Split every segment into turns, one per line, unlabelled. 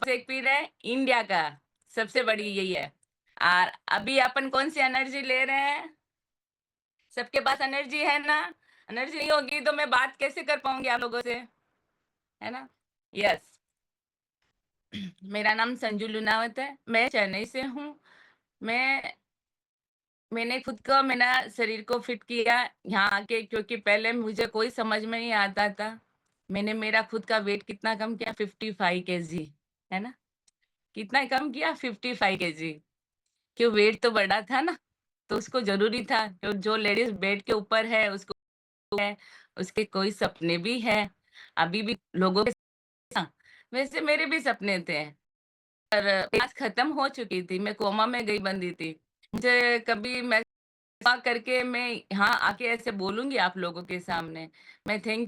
एक पी रहे हैं इंडिया का, सबसे बड़ी यही है। और अभी अपन कौन सी एनर्जी ले रहे हैं? सबके पास एनर्जी है ना? एनर्जी नहीं होगी तो मैं बात कैसे कर पाऊँगी आप लोगों से, है ना? यस, मेरा नाम संजू लुनावत है, मैं चेन्नई से हूँ। मैं मैंने खुद का मेरा शरीर को फिट किया यहाँ आके, क्योंकि पहले मुझे कोई समझ में नहीं आता था। मैंने मेरा खुद का वेट कितना कम किया, 55 केजी, है ना? कितना कम किया, 55 केजी। क्यों, वेट तो बढ़ा था ना, तो उसको ज़रूरी था। जो लेडीज़ बेड के ऊपर है उसको है, उसके कोई सपने भी हैं। अभी भी लोगों के हाँ, वैसे मेरे भी सपने थे, पर क्लास खत्म हो चुकी थी, मैं कोमा में गई बंदी थी। मुझे कभी मैं करके मैं यहाँ आके ऐसे बोलूँगी आप लोगों के सामने, मैं थैंक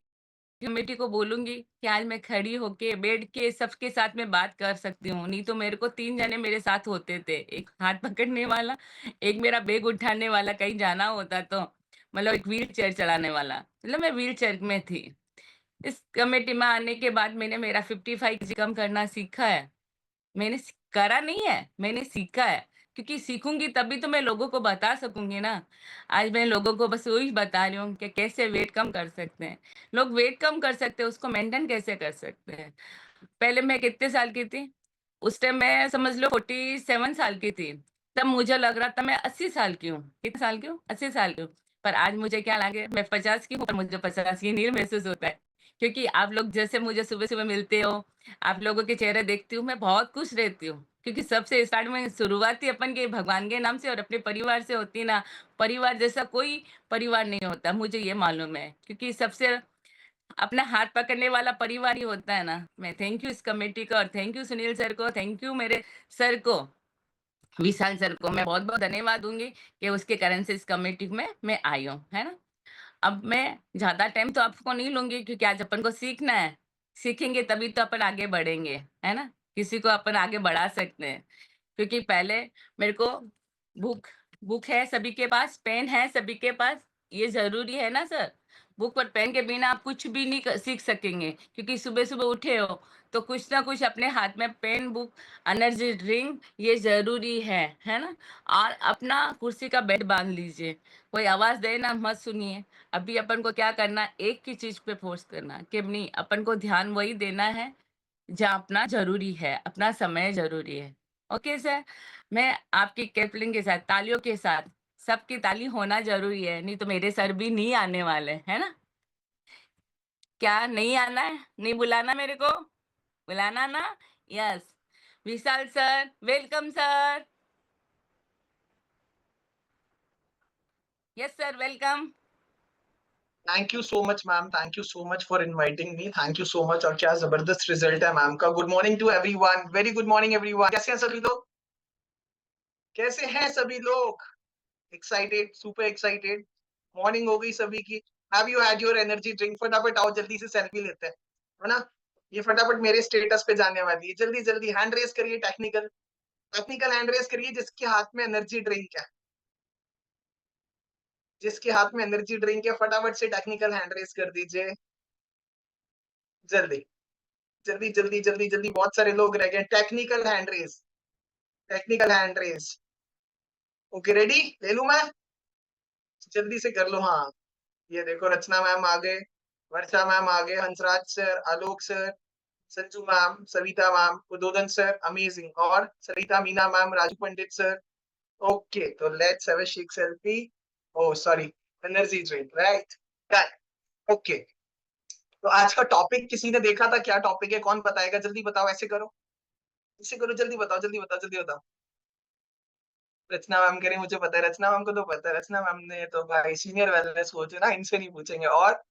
कमेटी को बोलूँगी कि आज मैं खड़ी होके बैठ के सबके साथ में बात कर सकती हूँ। नहीं तो मेरे को 3 जने मेरे साथ होते थे, एक हाथ पकड़ने वाला, एक मेरा बैग उठाने वाला कहीं जाना होता तो, मतलब एक व्हील चेयर चलाने वाला, मतलब मैं व्हील चेयर में थी। इस कमेटी में आने के बाद मैंने मेरा 55 केजी कम करना सीखा है। मैंने करा नहीं है, मैंने सीखा है, क्योंकि सीखूँगी तभी तो मैं लोगों को बता सकूँगी ना। आज मैं लोगों को बस वही बता रही हूँ कि कैसे वेट कम कर सकते हैं। लोग वेट कम कर सकते हैं, उसको मेंटेन कैसे कर सकते हैं। पहले मैं कितने साल की थी? उस टाइम मैं समझ लो 47 साल की थी। तब मुझे लग रहा था मैं 80 साल की हूँ। कितने साल की हूँ? 80 साल की हूँ। पर आज मुझे क्या लगे, मैं 50 की हूँ, पर मुझे 50 की नहीं महसूस होता है। क्योंकि आप लोग जैसे मुझे सुबह-सुबह मिलते हो, आप लोगों के चेहरे देखती हूँ, मैं बहुत खुश रहती हूँ। क्योंकि सबसे स्टार्ट में शुरुआत ही अपन के भगवान के नाम से और अपने परिवार से होती है ना। परिवार जैसा कोई परिवार नहीं होता, मुझे ये मालूम है। क्योंकि सबसे अपना हाथ पकड़ने वाला परिवार ही होता है ना। मैं थैंक यू इस कमेटी को, और थैंक यू सुनील सर को, थैंक यू मेरे सर को, विशाल सर को मैं बहुत-बहुत धन्यवाद दूँगी कि उसके कारण से इस कमेटी में मैं आई हूँ, है ना? अब मैं ज़्यादा टाइम तो आपको नहीं लूँगी, क्योंकि आज अपन को सीखना है। सीखेंगे तभी तो अपन आगे बढ़ेंगे, है ना? किसी को अपन आगे बढ़ा सकते हैं। क्योंकि पहले मेरे को बुक बुक है सभी के पास, पेन है सभी के पास, ये ज़रूरी है ना सर? बुक और पेन के बिना आप कुछ भी नहीं क सीख सकेंगे, क्योंकि सुबह-सुबह उठे हो, तो कुछ ना कुछ अपने हाथ में पेन, बुक, एनर्जी ड्रिंक ये ज़रूरी है ना? और अपना कुर्सी का बेल्ट बाँध लीजिए, कोई आवाज़ दे ना मत सुनिए। अभी अपन को क्या करना है, एक ही चीज़ पे फ़ोर्स करना है कि नहीं, अपन को ध्यान वही देना है जहाँ अपना ज़रूरी है, अपना समय ज़रूरी है। ओके सर, मैं आपकी कैपलिंग के साथ, तालियों के साथ, सबकी ताली होना ज़रूरी है, नहीं तो मेरे सर भी नहीं आने वाले, है ना? क्या नहीं आना है? नहीं बुलाना मेरे को? बुलाना ना? Yes. Vishal sir, welcome sir. Yes sir, welcome.
Thank you so much ma'am, thank you so much for inviting me, thank you so much. और क्या जबरदस्त रिजल्ट है मैम का। Good morning to everyone, very good morning everyone. कैसे हैं सभी लोग? कैसे हैं सभी लोग? Excited, super excited. मॉर्निंग हो गई सभी की। Have you had your energy drink? फटाफट आओ, जल्दी से सेल्फी लेते हैं, है ना? ये फटाफट मेरे स्टेटस पे जाने वाली है। जल्दी जल्दी हैंड रेस करिए, टेक्निकल टेक्निकल हैंड रेस करिए जिसके हाथ में एनर्जी ड्रिंक है। जिसके हाथ में एनर्जी ड्रिंक है फटाफट से टेक्निकल हैंड रेस कर दीजिए। जल्दी जल्दी जल्दी जल्दी जल्दी, बहुत सारे लोग रह गए। Technical hand raise, technical hand raise. Okay, ready? ले लूं मैं? जल्दी से कर लो। हाँ, ये देखो, रचना मैम आ गए, वर्षा मैम आ गए, Hansraj sir, Alok sir, Sanju ma'am, Savita ma'am, Udodan sir, amazing, और Sarita Meena ma'am, Raju Pandit sir. Okay, तो let's have a shake selfie. Oh sorry, energy drink, right? Done. Okay, तो आज का टॉपिक किसी ने देखा था? क्या टॉपिक है? कौन बताएगा? जल्दी बताओ, ऐसे करो, ऐसे करो, जल्दी बताओ, जल्दी बताओ, जल्दी बताओ। रचना मैम कह रही मुझे पता है। रचना मैम को तो पता है, रचना मैम ने तो भाई सीनियर वेलनेस कोच है ना, इनसे नहीं पूछेंगे। और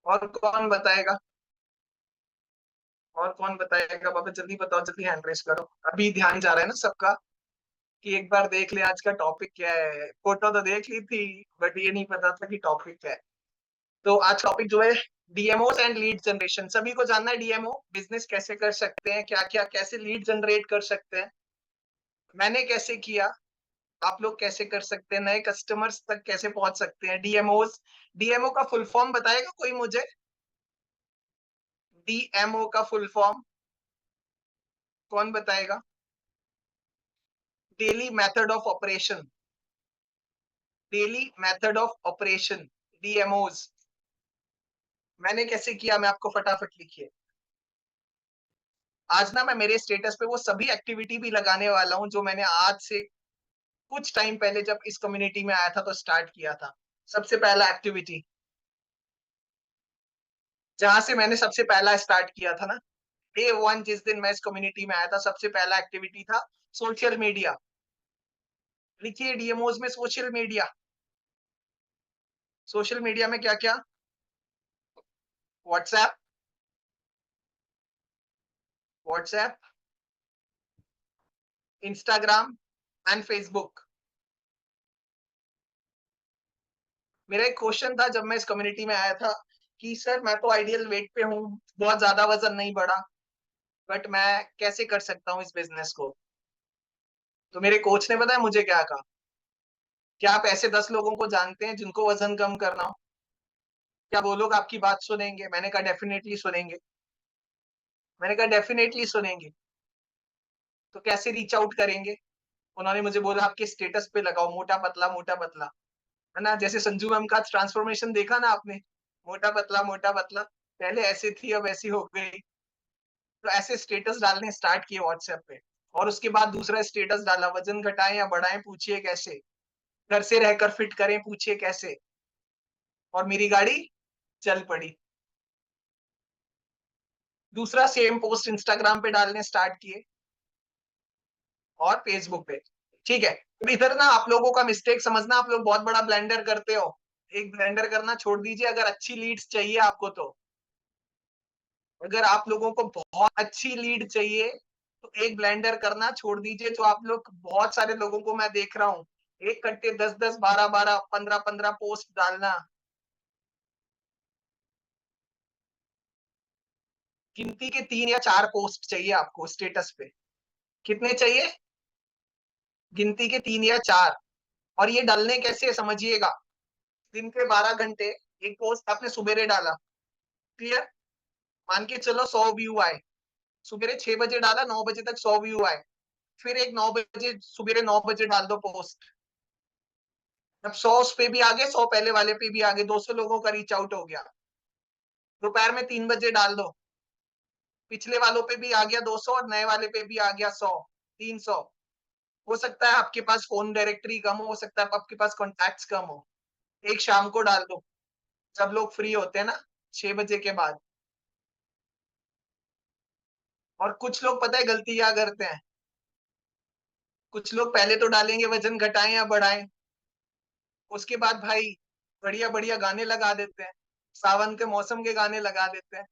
कौन बताएगा? और कौन बताएगा? बाबा जल्दी बताओ, जल्दी हैंड रेस करो। अभी ध्यान जा रहा है ना सबका कि एक बार देख ले आज का टॉपिक क्या है। फोटो तो देख ली थी, बट ये नहीं पता था कि टॉपिक क्या है। तो आज टॉपिक जो है, डीएमओ एंड लीड जनरेशन। सभी को जानना है डीएमओ बिजनेस कैसे कर सकते हैं, क्या क्या कैसे लीड जनरेट कर सकते हैं, मैंने कैसे किया, आप लोग कैसे कर सकते हैं, नए कस्टमर्स तक कैसे पहुंच सकते हैं। डीएमओस, डीएमओ का फुल फॉर्म बताएगा कोई मुझे? डीएमओ का फुल फॉर्म? कौन बताएगा? Daily method of operation, daily method of operation, DMOs. मैंने कैसे किया, मैं आपको फटाफट लिखिए। आज ना मैं मेरे स्टेटस पे वो सभी एक्टिविटी भी लगाने वाला हूँ जो मैंने आज से कुछ टाइम पहले जब इस कम्युनिटी में आया था तो स्टार्ट किया था। सबसे पहला एक्टिविटी जहां से मैंने सबसे पहला स्टार्ट किया था ना, डे वन जिस दिन मैं इस कम्युनिटी में आया था, सबसे पहला एक्टिविटी था सोशल मीडिया। लिखिए डीएमओज में सोशल मीडिया। सोशल मीडिया में क्या क्या? WhatsApp, WhatsApp, Instagram and Facebook. मेरा एक क्वेश्चन था जब मैं इस कम्युनिटी में आया था कि सर मैं तो आइडियल वेट पे हूँ, बहुत ज्यादा वजन नहीं बढ़ा, बट मैं कैसे कर सकता हूँ इस बिजनेस को? तो मेरे कोच ने पता है मुझे क्या कहा? क्या आप ऐसे 10 लोगों को जानते हैं जिनको वजन कम करना हो? क्या वो लोग आपकी बात सुनेंगे? मैंने कहा डेफिनेटली सुनेंगे। मैंने कहा डेफिनेटली सुनेंगे। तो कैसे रीच आउट करेंगे? उन्होंने मुझे बोला आपके स्टेटस पे लगाओ मोटा पतला, मोटा पतला, है ना? जैसे संजू मैम का ट्रांसफॉर्मेशन देखा ना आपने, मोटा पतला, मोटा पतला, पहले ऐसे थी अब ऐसी हो गई। तो ऐसे स्टेटस डालने स्टार्ट किए व्हाट्सएप पे। और उसके बाद दूसरा स्टेटस डाला, वजन घटाएं या बढ़ाएं पूछिए कैसे, घर से रहकर फिट करें पूछिए कैसे, और मेरी गाड़ी चल पड़ी। दूसरा सेम पोस्ट इंस्टाग्राम पे डालने स्टार्ट किए और फेसबुक पे। ठीक है, तो इधर ना आप लोगों का मिस्टेक समझना, आप लोग बहुत बड़ा ब्लेंडर करते हो। एक ब्लेंडर करना छोड़ दीजिए, अगर अच्छी लीड्स चाहिए आपको तो, अगर आप लोगों को बहुत अच्छी लीड चाहिए तो एक ब्लेंडर करना छोड़ दीजिए। जो आप लोग, बहुत सारे लोगों को मैं देख रहा हूँ, एक घंटे 10-10, 12-12, 15-15 पोस्ट डालना। गिनती के 3 या 4 पोस्ट चाहिए आपको स्टेटस पे। कितने चाहिए? गिनती के 3 या 4। और ये डालने कैसे समझिएगा। दिन के 12 घंटे, एक पोस्ट आपने सुबेरे डाला, क्लियर, मान के चलो 100 व्यू आए। सुबेरे 6 बजे डाला, 9 बजे तक 100 व्यू आए। फिर एक 9 बजे, सुबेरे 9 बजे डाल दो पोस्ट। अब 100 उस पे भी आ गए, 100 पहले वाले पे भी आ गए, 200 लोगों का रीच आउट हो गया। दोपहर में 3 बजे डाल दो, पिछले वालों पे भी आ गया 200 और नए वाले पे भी आ गया 100, 300। हो सकता है आपके पास फोन डायरेक्टरी कम हो सकता है आपके पास कॉन्टैक्ट्स कम हो। एक शाम को डाल दो, जब लोग फ्री होते हैं ना, 6 बजे के बाद। और कुछ लोग पता है गलती क्या करते हैं, कुछ लोग पहले तो डालेंगे वजन घटाएं या बढ़ाएं, उसके बाद भाई बढ़िया बढ़िया गाने लगा देते हैं, सावन के मौसम के गाने लगा देते हैं।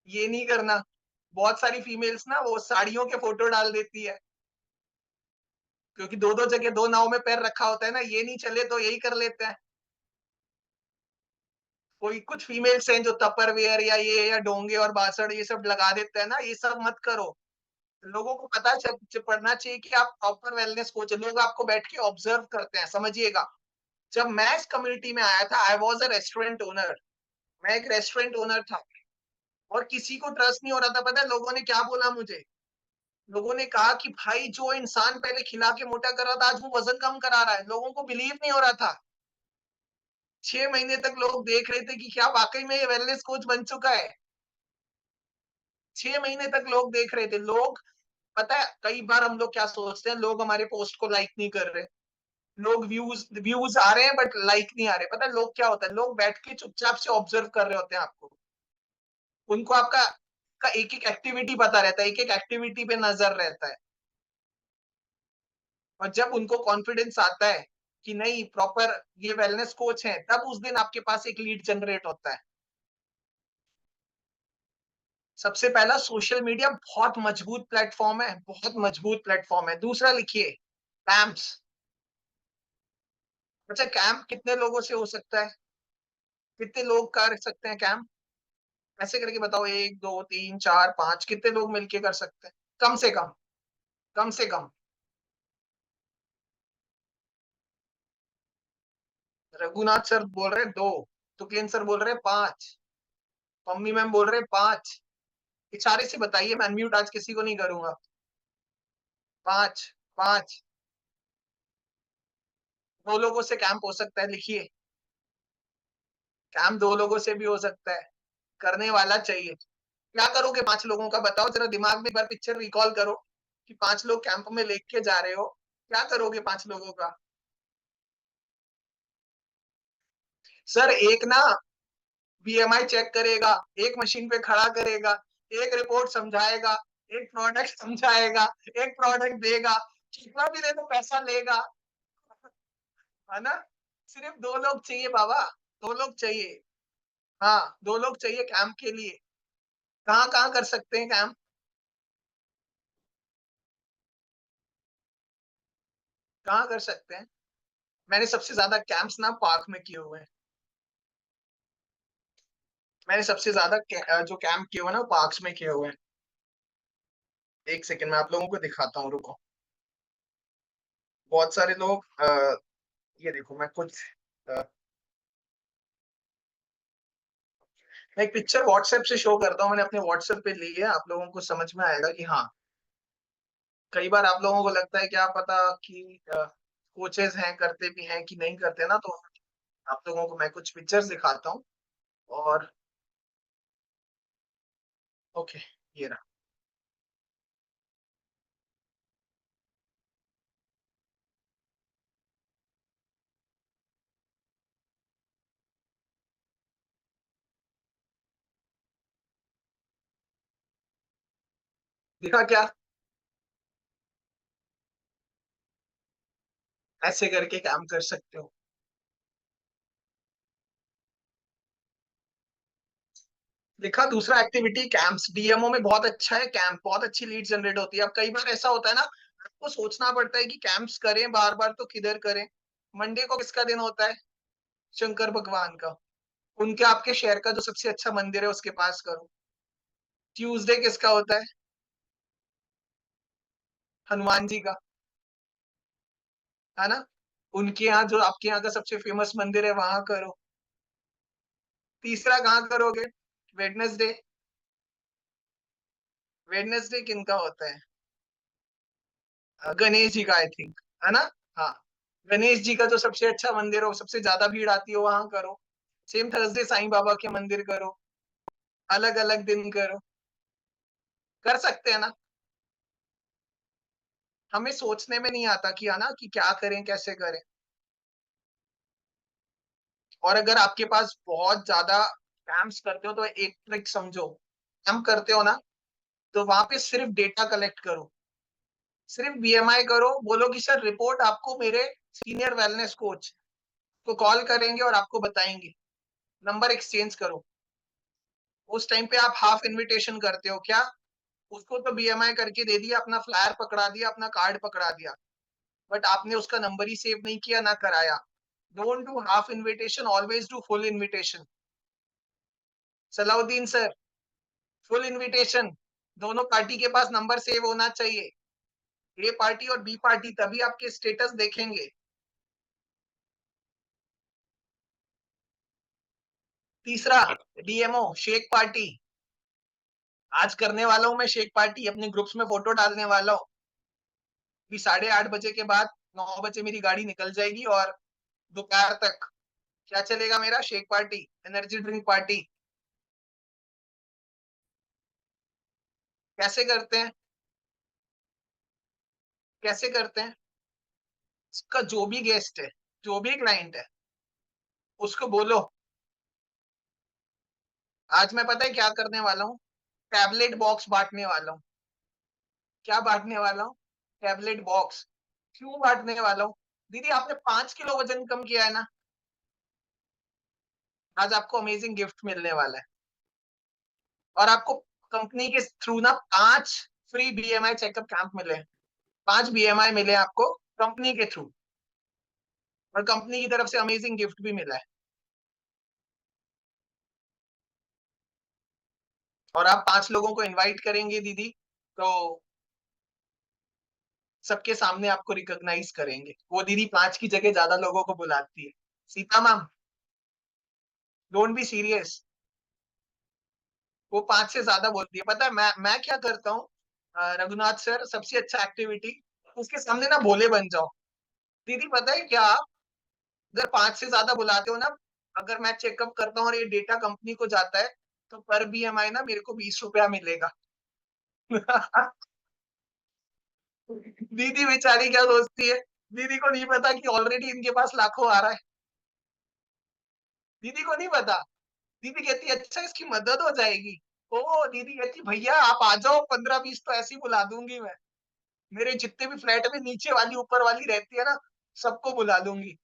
ये नहीं करना। बहुत सारी फीमेल्स ना वो साड़ियों के फोटो डाल देती है, क्योंकि दो दो जगह दो नाव में पैर रखा होता है ना, ये नहीं चले तो यही कर लेते हैं। कोई कुछ फीमेल्स हैं जो तपर वेयर या ये या डोंगे और बासड़ ये सब लगा देते हैं ना, ये सब मत करो। लोगों को पता पड़ना चाहिए कि आप प्रॉपर वेलनेस कोच, लोग आपको बैठ के ऑब्जर्व करते हैं, समझिएगा। जब मैं इस कम्युनिटी में आया था, I was a restaurant owner, मैं एक रेस्टोरेंट ओनर था, और किसी को ट्रस्ट नहीं हो रहा था। पता है लोगों ने क्या बोला मुझे? लोगों ने कहा कि भाई जो इंसान पहले खिला के मोटा कर रहा था आज वो वजन कम करा रहा है। लोगों को बिलीव नहीं हो रहा था। 6 महीने तक लोग देख रहे थे कि क्या वाकई में ये वेलनेस कोच बन चुका है। 6 महीने तक लोग देख रहे थे। लोग, पता है कई बार हम लोग क्या सोचते हैं, लोग हमारे पोस्ट को लाइक नहीं कर रहे, लोग व्यूज व्यूज आ रहे हैं बट लाइक नहीं आ रहे। पता है लोग क्या होता है, लोग बैठ के चुपचाप से ऑब्जर्व कर रहे होते हैं आपको। उनको आपका का एक एक एक्टिविटी पता रहता है, एक एक एक्टिविटी पे नजर रहता है। और जब उनको कॉन्फिडेंस आता है कि नहीं प्रॉपर ये वेलनेस कोच है, तब उस दिन आपके पास एक लीड जनरेट होता है। सबसे पहला, सोशल मीडिया बहुत मजबूत प्लेटफॉर्म है, बहुत मजबूत प्लेटफॉर्म है। दूसरा लिखिए, कैंप्स। अच्छा, कैंप कितने लोगों से हो सकता है? कितने लोग कर सकते हैं कैंप? ऐसे करके बताओ, 1 2 3 4 5, कितने लोग मिलके कर सकते हैं? कम से कम, कम से कम। रघुनाथ सर बोल रहे 2, तुकलेन सर बोल रहे 5, पम्मी मैम बोल रहे 5, इशारे से बताइए, मैं अनम्यूट आज किसी को नहीं करूंगा। 5, 5। 2 लोगों से कैंप हो सकता है, लिखिए। कैंप 2 लोगों से भी हो सकता है। करने वाला चाहिए। क्या करोगे 5 लोगों का, बताओ जरा, दिमाग में एक बार पिक्चर रिकॉल करो कि 5 लोग कैंप में लेके जा रहे हो, क्या करोगे 5 लोगों का? सर एक ना बीएमआई चेक करेगा, एक मशीन पे खड़ा करेगा, एक रिपोर्ट समझाएगा, एक प्रोडक्ट समझाएगा, एक प्रोडक्ट देगा, कितना भी दे दो पैसा लेगा, है ना? सिर्फ 2 लोग चाहिए बाबा, 2 लोग चाहिए। हाँ, 2 लोग चाहिए कैंप के लिए। कहाँ-कहाँ कर सकते हैं कैंप? कहाँ कर सकते हैं? मैंने सबसे ज़्यादा कैंप्स ना पार्क में किए हुए हैं। मैंने सबसे ज़्यादा जो कैंप किए हुए हैं ना, पार्क्स में किए हुए हैं। 1 सेकंड मैं आप लोगों को दिखाता हूँ, रुको। बहुत सारे लोग ये देखो मैं कुछ अ, मैं एक पिक्चर व्हाट्सएप से शो करता हूँ, मैंने अपने व्हाट्सएप पे ली है, आप लोगों को समझ में आएगा कि हाँ, कई बार आप लोगों को लगता है क्या पता कि कोचेज़ हैं, करते भी हैं कि नहीं करते ना, तो आप लोगों को मैं कुछ पिक्चर्स दिखाता हूँ और ओके, ये रहा। दिखा क्या? ऐसे करके काम कर सकते हो। देखा दूसरा एक्टिविटी कैंप्स, डीएमओ में बहुत अच्छा है कैंप, बहुत अच्छी लीड जनरेट होती है। अब कई बार ऐसा होता है ना, आपको सोचना पड़ता है कि कैंप्स करें बार-बार तो किधर करें? मंडे को किसका दिन होता है? शंकर भगवान का। उनके आपके शहर का जो सबसे अच्छा मंदिर है उसके पास करो। ट्यूसडे किसका होता है? हनुमान जी का, है ना? उनके यहाँ जो आपके यहाँ का सबसे फेमस मंदिर है वहाँ करो। तीसरा कहाँ करोगे? वेडनेसडे। वेडनेसडे किनका होता है? गणेश जी का आई थिंक, है ना? हाँ, गणेश जी का जो सबसे अच्छा मंदिर हो, सबसे ज्यादा भीड़ आती हो वहां करो। सेम थर्सडे साईं बाबा के मंदिर करो। अलग अलग दिन करो। कर सकते हैं ना? हमें सोचने में नहीं आता कि है ना कि क्या करें कैसे करें। और अगर आपके पास बहुत ज्यादा कैंप्स करते हो तो एक ट्रिक समझो। कैंप करते हो ना, तो वहां पे सिर्फ डेटा कलेक्ट करो, सिर्फ बीएमआई करो, बोलो कि सर रिपोर्ट आपको मेरे सीनियर वेलनेस कोच को कॉल करेंगे और आपको बताएंगे। नंबर एक्सचेंज करो। उस टाइम पे आप हाफ इनविटेशन करते हो क्या? उसको तो बीएमआई करके दे दिया, अपना फ्लायर पकड़ा दिया, अपना कार्ड पकड़ा दिया, बट आपने उसका नंबर ही सेव नहीं किया ना कराया। Don't do half invitation, always do full invitation. Salauddin sir, full invitation. दोनों पार्टी के पास नंबर सेव होना चाहिए। ए पार्टी और बी पार्टी, तभी आपके स्टेटस देखेंगे। तीसरा, डीएमओ शेक पार्टी। आज करने वाला हूं मैं शेक पार्टी, अपने ग्रुप्स में फोटो डालने वाला हूँ कि 8:30 बजे के बाद 9 बजे मेरी गाड़ी निकल जाएगी और दोपहर तक क्या चलेगा मेरा? Shake party, energy drink party. कैसे करते हैं? कैसे करते हैं? उसका जो भी गेस्ट है, जो भी क्लाइंट है, उसको बोलो आज मैं पता है क्या करने वाला हूँ? टैबलेट बॉक्स बांटने वाला हूँ। क्या बांटने वाला हूँ? Tablet box. क्यों बांटने वाला हूँ? दीदी आपने 5 किलो वजन कम किया है ना, आज आपको अमेजिंग गिफ्ट मिलने वाला है। और आपको कंपनी के थ्रू ना 5 फ्री बीएमआई चेकअप कैंप मिले हैं। 5 बीएमआई मिले आपको कंपनी के थ्रू, और कंपनी की तरफ से अमेजिंग गिफ्ट भी मिला है। और आप 5 लोगों को इनवाइट करेंगे दीदी, तो सबके सामने आपको रिकॉग्नाइज करेंगे। वो दीदी 5 की जगह ज्यादा लोगों को बुलाती है। Sita ma'am, don't be serious. वो 5 से ज़्यादा बोलती है। पता है मैं क्या करता हूँ रघुनाथ सर सबसे अच्छा एक्टिविटी उसके सामने ना भोले बन जाओ। दीदी पता है क्या अगर 5 से ज़्यादा बुलाते हो ना, अगर मैं चेकअप करता हूँ और ये डेटा कंपनी को जाता है, तो पर बीएमआई ना मेरे को ₹20 मिलेगा। दीदी बेचारी क्या सोचती है, दीदी को नहीं पता कि ऑलरेडी इनके पास लाखों आ रहा है। दीदी को नहीं पता। दीदी कहती है अच्छा इसकी मदद हो जाएगी। ओह! दीदी कहती है भैया आप आ जाओ 15-20 तो ऐसे ही बुला दूँगी मैं। मेरे जितने भी फ्लैट में नीचे वाली, ऊपर वाली रहती है ना, सबको बुला लूँगी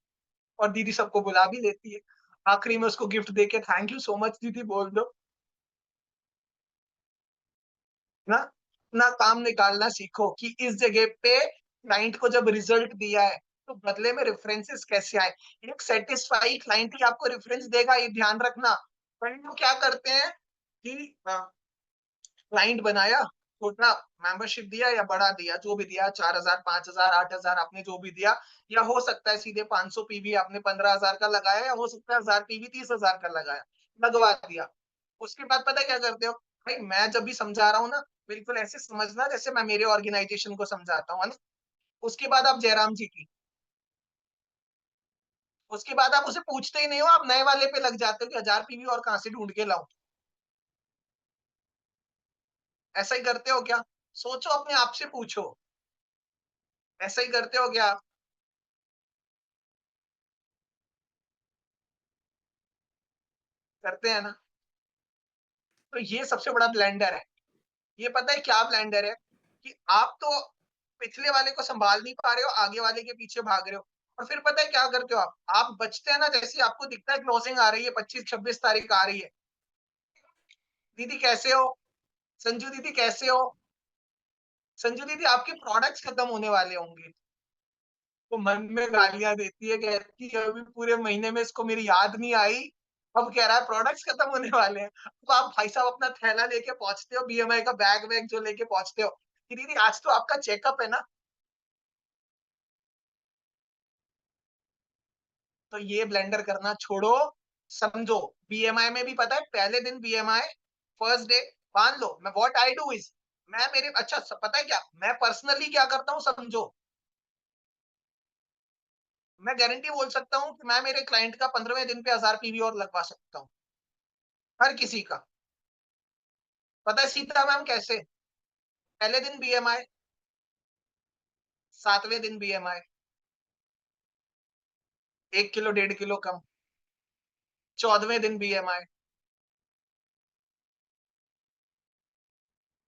और दीदी सबको बुला भी लेती है। आखिरी में उसको गिफ्ट देके थैंक यू सो मच दीदी बोल दो। ना ना काम निकालना सीखो कि इस जगह पे क्लाइंट को जब रिजल्ट दिया है तो बदले में रेफरेंसेस कैसे आए। एक सेटिस्फाई क्लाइंट ही आपको रेफरेंस देगा ये ध्यान रखना। कई लोग क्या करते हैं कि क्लाइंट बनाया छोटा मेंबरशिप दिया या बड़ा दिया जो भी दिया 4000 5000 8000 आपने जो भी दिया या हो सकता है सीधे 500 पीवी आपने 15000 का लगाया या हो सकता है 1000 पीवी 30000 का लगाया लगवा दिया। उसके बाद पता है क्या करते हो भाई मैं जब भी समझा रहा हूँ ना बिल्कुल ऐसे समझना जैसे मैं मेरे ऑर्गेनाइजेशन को समझाता हूँ है ना। उसके बाद आप जयराम जी की उसके बाद आप उसे पूछते ही नहीं हो आप नए वाले पे लग जाते हो कि 1000 पीवी और कहाँ से ढूंढ के लाऊं। ऐसा ही करते हो क्या सोचो अपने आप से पूछो। ऐसा ही करते हो क्या आप? करते हैं ना। तो ये सबसे बड़ा ब्लेंडर है। ये पता है क्या ब्लेंडर है कि आप तो पिछले वाले को संभाल नहीं पा रहे हो आगे वाले के पीछे भाग रहे हो। और फिर पता है क्या करते हो आप बचते हैं ना जैसे ही आपको दिखता है क्लोजिंग आ रही है 25-26 तारीख आ रही है। दीदी कैसे हो संजू दीदी कैसे हो संजू दीदी आपके प्रोडक्ट्स खत्म होने वाले होंगे। वो मन में गालियां देती है कहती है अभी पूरे महीने में इसको मेरी याद नहीं आई। अब कह रहा है प्रोडक्ट्स खत्म होने वाले हैं। तो आप भाई साहब अपना थैला लेके पहुंचते हो बीएमआई का बैग वैग जो लेके पहुंचते हो कि दीदी आज तो आपका चेकअप है ना। तो ये ब्लेंडर करना छोड़ो। समझो बीएमआई में भी पता है पहले दिन बीएमआई फर्स्ट डे मान लो मैं व्हाट आई डू इज मैं मेरे अच्छा पता है क्या मैं पर्सनली क्या करता हूँ समझो। मैं गारंटी बोल सकता हूँ कि मैं मेरे क्लाइंट का 15वें दिन पे 1000 पीवी और लगवा सकता हूँ हर किसी का। पता है सीता मैम कैसे पहले दिन बीएमआई 7वें दिन बीएमआई 1 किलो 1.5 किलो कम 14वें दिन बीएमआई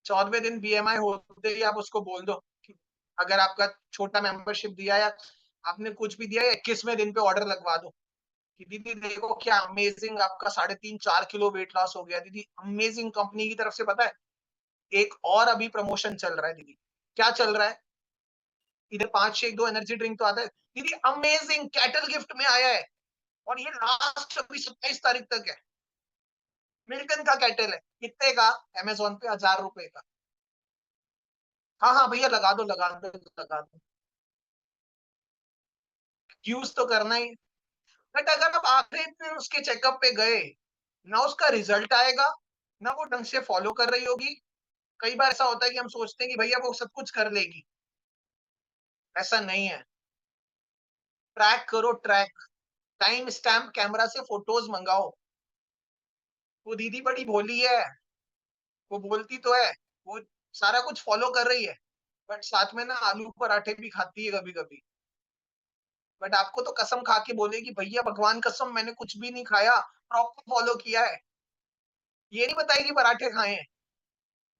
14वें दिन बीएमआई होते ही आप उसको बोल दो कि अगर आपका छोटा मेंबरशिप दिया या आपने कुछ भी दिया 21वें दिन पे ऑर्डर लगवा दो कि दीदी देखो क्या अमेजिंग आपका 3.5-4 किलो वेट लॉस हो गया दीदी अमेजिंग कंपनी की तरफ से पता है। एक और अभी प्रमोशन चल रहा है दीदी क्या चल रहा है इधर 5 शेक 2 एनर्जी ड्रिंक तो आता है दीदी अमेजिंग कैटल गिफ्ट में आया है और ये लास्ट अभी 27 तारीख तक है। मिल्टन का कैटल है कितने का अमेजोन पे 1000 रुपए का। हाँ हाँ भैया लगा दो यूज तो करना ही। बट अगर आप आखिरी दिन उसके चेकअप पे गए ना उसका रिजल्ट आएगा ना वो ढंग से फॉलो कर रही होगी। कई बार ऐसा होता है कि हम सोचते हैं कि भैया वो सब कुछ कर लेगी। ऐसा नहीं है। ट्रैक करो ट्रैक टाइम स्टैम्प कैमरा से फोटोज मंगाओ। वो दीदी बड़ी भोली है वो बोलती तो है वो सारा कुछ फॉलो कर रही है बट साथ में ना आलू पराठे भी खाती है कभी कभी। बट आपको तो कसम खा के बोलेगी भैया भगवान कसम मैंने कुछ भी नहीं खाया प्रॉपर फॉलो किया है। ये नहीं बताएगी पराठे खाए हैं।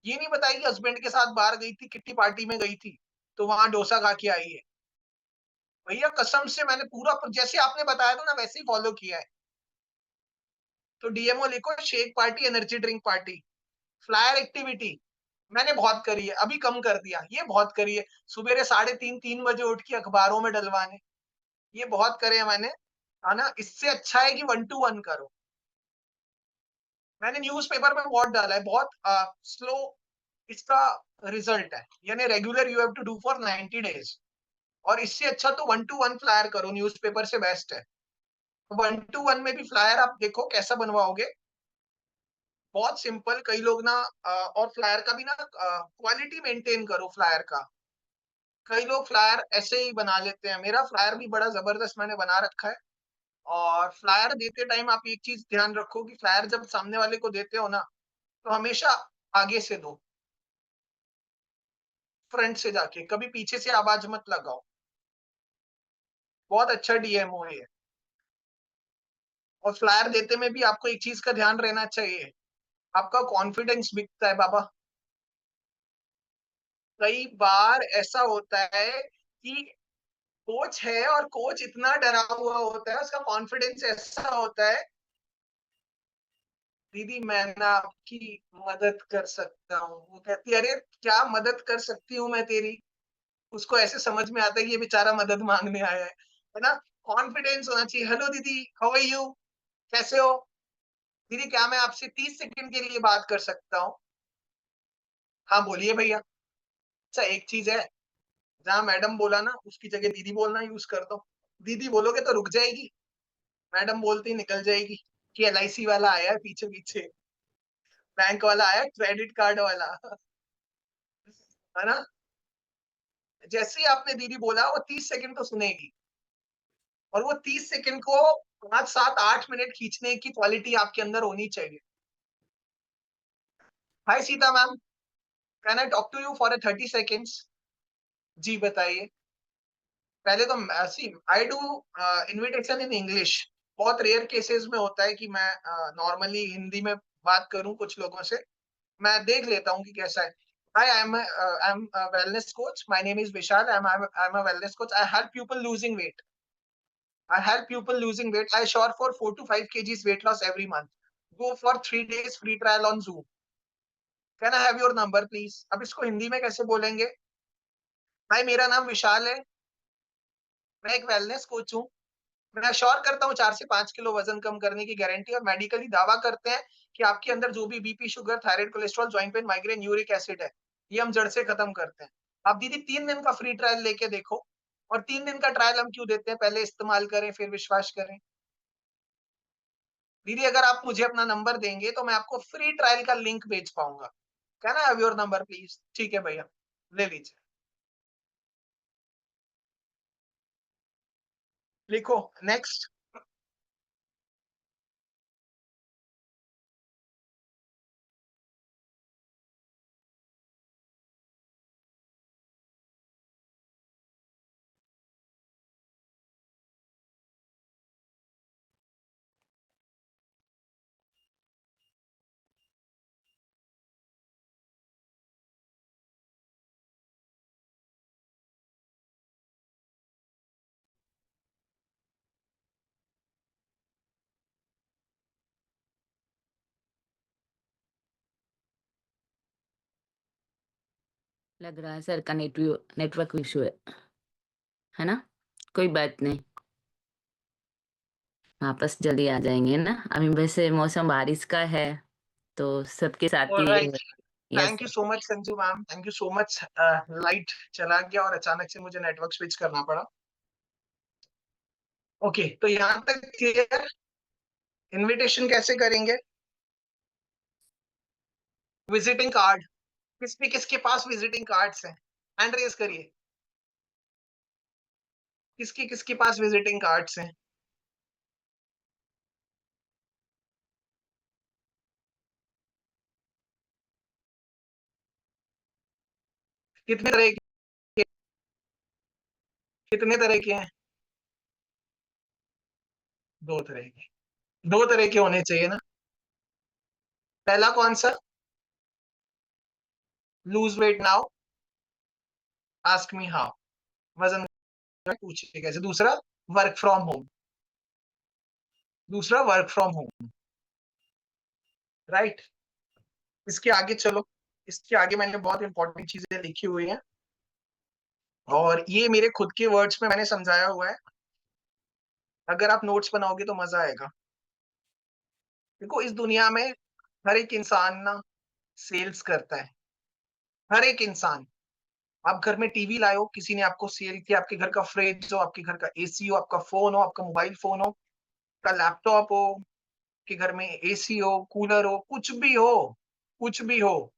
ये नहीं बताएगी हस्बैंड के साथ बाहर गई थी किट्टी पार्टी में गई थी तो वहां डोसा खा के आई है। भैया कसम से मैंने पूरा जैसे आपने बताया था ना वैसे ही फॉलो किया है। तो डीएमओ लिखो shake party energy drink party flyer activity मैंने बहुत करी है अभी कम कर दिया ये बहुत करी है। सुबेरे 3:30 3 बजे उठ के अखबारों में डलवाने ये बहुत करे हैं मैंने है ना। इससे अच्छा है कि 1 to 1 करो। मैंने न्यूज़पेपर में बहुत डाला है बहुत स्लो इसका रिजल्ट है यानी regular you have to do for 90 days. और इससे अच्छा तो 1 to 1 फ्लायर करो न्यूज़पेपर से बेस्ट है। 1 to 1 में भी फ्लायर आप देखो कैसा बनवाओगे बहुत सिंपल। कई लोग ना और फ्लायर का भी ना क्वालिटी मेंटेन करो फ्लायर का। कई लोग फ्लायर ऐसे ही बना लेते हैं। मेरा फ्लायर भी बड़ा जबरदस्त मैंने बना रखा है। और फ्लायर देते टाइम आप एक चीज ध्यान रखो कि फ्लायर जब सामने वाले को देते हो ना, तो हमेशा आगे से दो, फ्रंट से जाके, कभी पीछे से आवाज मत लगाओ। बहुत अच्छा डीएमओ है ये। और फ्लायर देते में भी आपको एक चीज का ध्यान रहना चाहिए, आपका कॉन्फिडेंस बिकता है बाबा। कई बार ऐसा होता है कि कोच है और कोच इतना डरा हुआ होता है, उसका कॉन्फिडेंस ऐसा होता है, दीदी मैं ना आपकी मदद कर सकता हूँ। वो कहती है अरे क्या मदद कर सकती हूँ मैं तेरी। उसको ऐसे समझ में आता है कि ये बेचारा मदद मांगने आया है ना। कॉन्फिडेंस होना चाहिए। हेलो दीदी, हाउ आर यू, कैसे हो दीदी, क्या मैं आपसे 30 सेकंड के लिए बात कर सकता हूँ। हाँ बोलिए भैया। अच्छा एक चीज है, जहाँ मैडम बोला ना उसकी जगह दीदी बोलना यूज कर दो। दीदी बोलोगे तो रुक जाएगी, मैडम बोलते ही निकल जाएगी कि एलआईसी वाला आया है पीछे पीछे, बैंक वाला आया, क्रेडिट कार्ड वाला है ना। जैसे ही आपने दीदी बोला वो 30 सेकंड तो सुनेगी, और वो 30 सेकंड को 5 7 8 मिनट खींचने की क्वालिटी आपके अंदर होनी चाहिए। Hi Sita ma'am, can I talk to you for 30 seconds. जी बताइए। पहले तो see I do invitation in English. बहुत रेयर केसेस में होता है कि मैं नॉर्मली हिंदी में बात करूं कुछ लोगों से। मैं देख लेता हूँ कि कैसा है। Hi, I'm a wellness coach. My name is Vishal. I'm a wellness coach. I help people losing weight. I help people losing weight. I assure for 4 to 5 kgs weight loss every month. Go for 3 days free trial on Zoom. Can I have your number, please? अब इसको हिंदी में कैसे बोलेंगे? भाई मेरा नाम विशाल है, मैं एक वेलनेस कोच हूँ। मैं अश्योर करता हूँ 4 से 5 किलो वजन कम करने की गारंटी, और मेडिकली दावा करते हैं कि आपके अंदर जो भी BP, sugar, thyroid, cholesterol, joint pain, migraine, uric acid है, ये हम जड़ से खत्म करते हैं। आप दीदी 3 दिन का फ्री ट्रायल लेके देखो। और 3 दिन का ट्रायल हम क्यों देते हैं, पहले इस्तेमाल करें फिर विश्वास करें। दीदी अगर आप मुझे अपना नंबर देंगे तो मैं आपको फ्री ट्रायल का लिंक भेज पाऊंगा। Can I have your number please? ठीक है भैया, ले लीजिए, लिखो नेक्स्ट।
लग रहा है सर का नेटवर्क इशू है ना? कोई बात नहीं, वापस जल्दी आ जाएंगे ना। अभी वैसे मौसम बारिश का है, तो सबके साथ ही
alright,
yes
thank you
sir.
So much Sanju ma'am, thank you so much. Light चला गया और अचानक से मुझे नेटवर्क स्विच करना पड़ा। ओके तो यहाँ तक क्लियर। इनविटेशन कैसे करेंगे? विजिटिंग कार्ड, किसके पास विजिटिंग कार्ड्स हैं? हैंड रेज करिए। किसके पास विजिटिंग कार्ड्स हैं? कितने तरह के, कितने तरह के हैं? 2 तरह के। 2 तरह के होने चाहिए ना। पहला कौन सा? Lose weight now, ask me how, वजन पूछिए कैसे। दूसरा वर्क फ्रॉम होम, दूसरा वर्क फ्रॉम होम, राइट। इसके आगे चलो, इसके आगे मैंने बहुत इंपॉर्टेंट चीजें लिखी हुई हैं, और ये मेरे खुद के वर्ड्स में मैंने समझाया हुआ है। अगर आप नोट्स बनाओगे तो मजा आएगा। देखो इस दुनिया में हर एक इंसान ना सेल्स करता है, हर एक इंसान। आप घर में टीवी लाए हो, किसी ने आपको सेल किया। आपके घर का फ्रिज हो, आपके घर का एसी हो, आपका फोन हो, आपका मोबाइल फोन हो, आपका लैपटॉप हो, कि घर में एसी हो, कूलर हो, कुछ भी हो,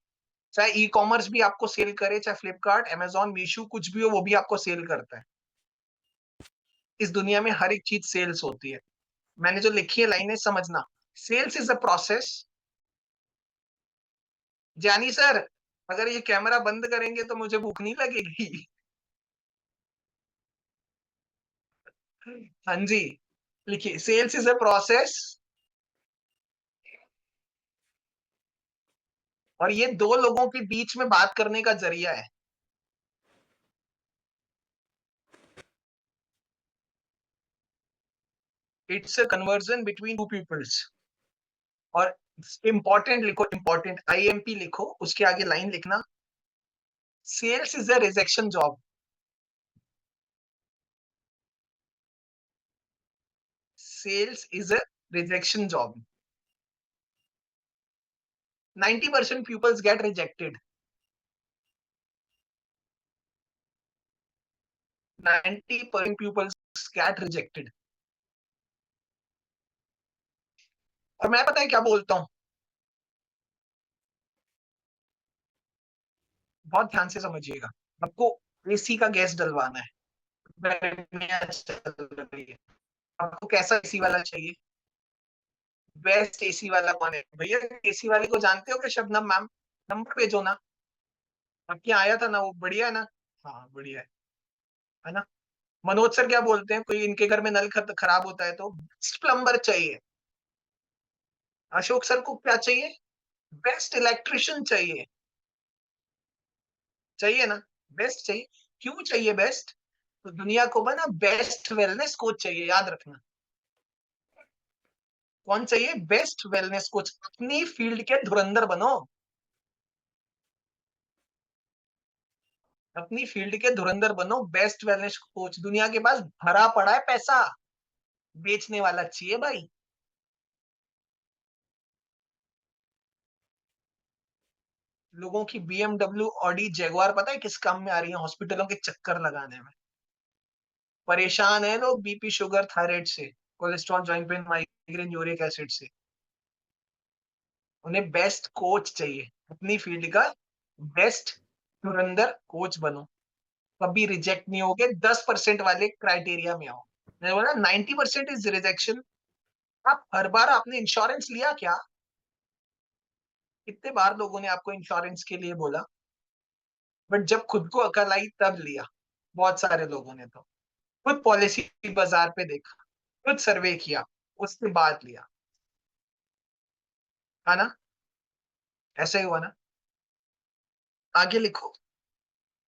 चाहे ई कॉमर्स भी आपको सेल करे, चाहे फ्लिपकार्ट, अमेजॉन, मीशो, कुछ भी हो, वो भी आपको सेल करता है। इस दुनिया में हर एक चीज सेल्स होती है। मैंने जो लिखी है लाइनें समझना। Sales is a process. Jani sir, अगर ये कैमरा बंद करेंगे तो मुझे भूख नहीं लगेगी। हाँ जी, लिखिए, सेल्स इज अ प्रोसेस, और ये दो लोगों के बीच में बात करने का जरिया है। It's a conversion between two peoples. और इंपॉर्टेंट लिखो, इंपॉर्टेंट, आईएमपी लिखो, उसके आगे लाइन लिखना, sales is a rejection job. Sales is a rejection job. 90% pupils get rejected. 90% pupils get rejected. और मैं पता है क्या बोलता हूँ, बहुत ध्यान से समझिएगा। आपको एसी का गैस डलवाना है, गर्मियां चल रही है, आपको कैसा एसी वाला चाहिए? बेस्ट एसी वाला कौन है भैया? एसी वाले को जानते हो क्या, शबनम मैम? नंबर भेजो ना, आपके यहाँ आया था ना, वो बढ़िया है ना? हाँ बढ़िया है ना? मनोज सर क्या बोलते हैं, कोई इनके घर में नल खराब होता है तो बेस्ट प्लम्बर चाहिए। अशोक सर को क्या चाहिए? बेस्ट इलेक्ट्रिशियन चाहिए। चाहिए ना? बेस्ट चाहिए। क्यों चाहिए बेस्ट? तो दुनिया को बना बेस्ट वेलनेस कोच चाहिए, याद रखना। कौन चाहिए? Best wellness coach. अपनी फील्ड के धुरंधर बनो। अपनी फील्ड के धुरंधर बनो, बेस्ट वेलनेस कोच। दुनिया के पास भरा पड़ा है पैसा, बेचने वाला चाहिए भाई। लोगों की बीएमडब्ल्यू, ऑडी, जैगवार पता है किस काम में आ रही है? हॉस्पिटलों के चक्कर लगाने में। परेशान है लोग, बीपी, शुगर, थायराइड से, cholesterol, joint pain, migraine, uric acid से। उन्हें बेस्ट कोच चाहिए, अपनी फील्ड का बेस्ट धुरंधर कोच बनो, कभी रिजेक्ट नहीं होगे। 10% वाले क्राइटेरिया में आओ। मैंने बोला 90% इज रिजेक्शन। आप हर बार आपने इंश्योरेंस लिया क्या? कितने बार लोगों ने आपको इंश्योरेंस के लिए बोला, बट जब खुद को अकल आई तब लिया। बहुत सारे लोगों ने तो खुद पॉलिसी बाजार पे देखा, खुद सर्वे किया, उसके बाद लिया, है ना? ऐसा ही हुआ ना? आगे लिखो।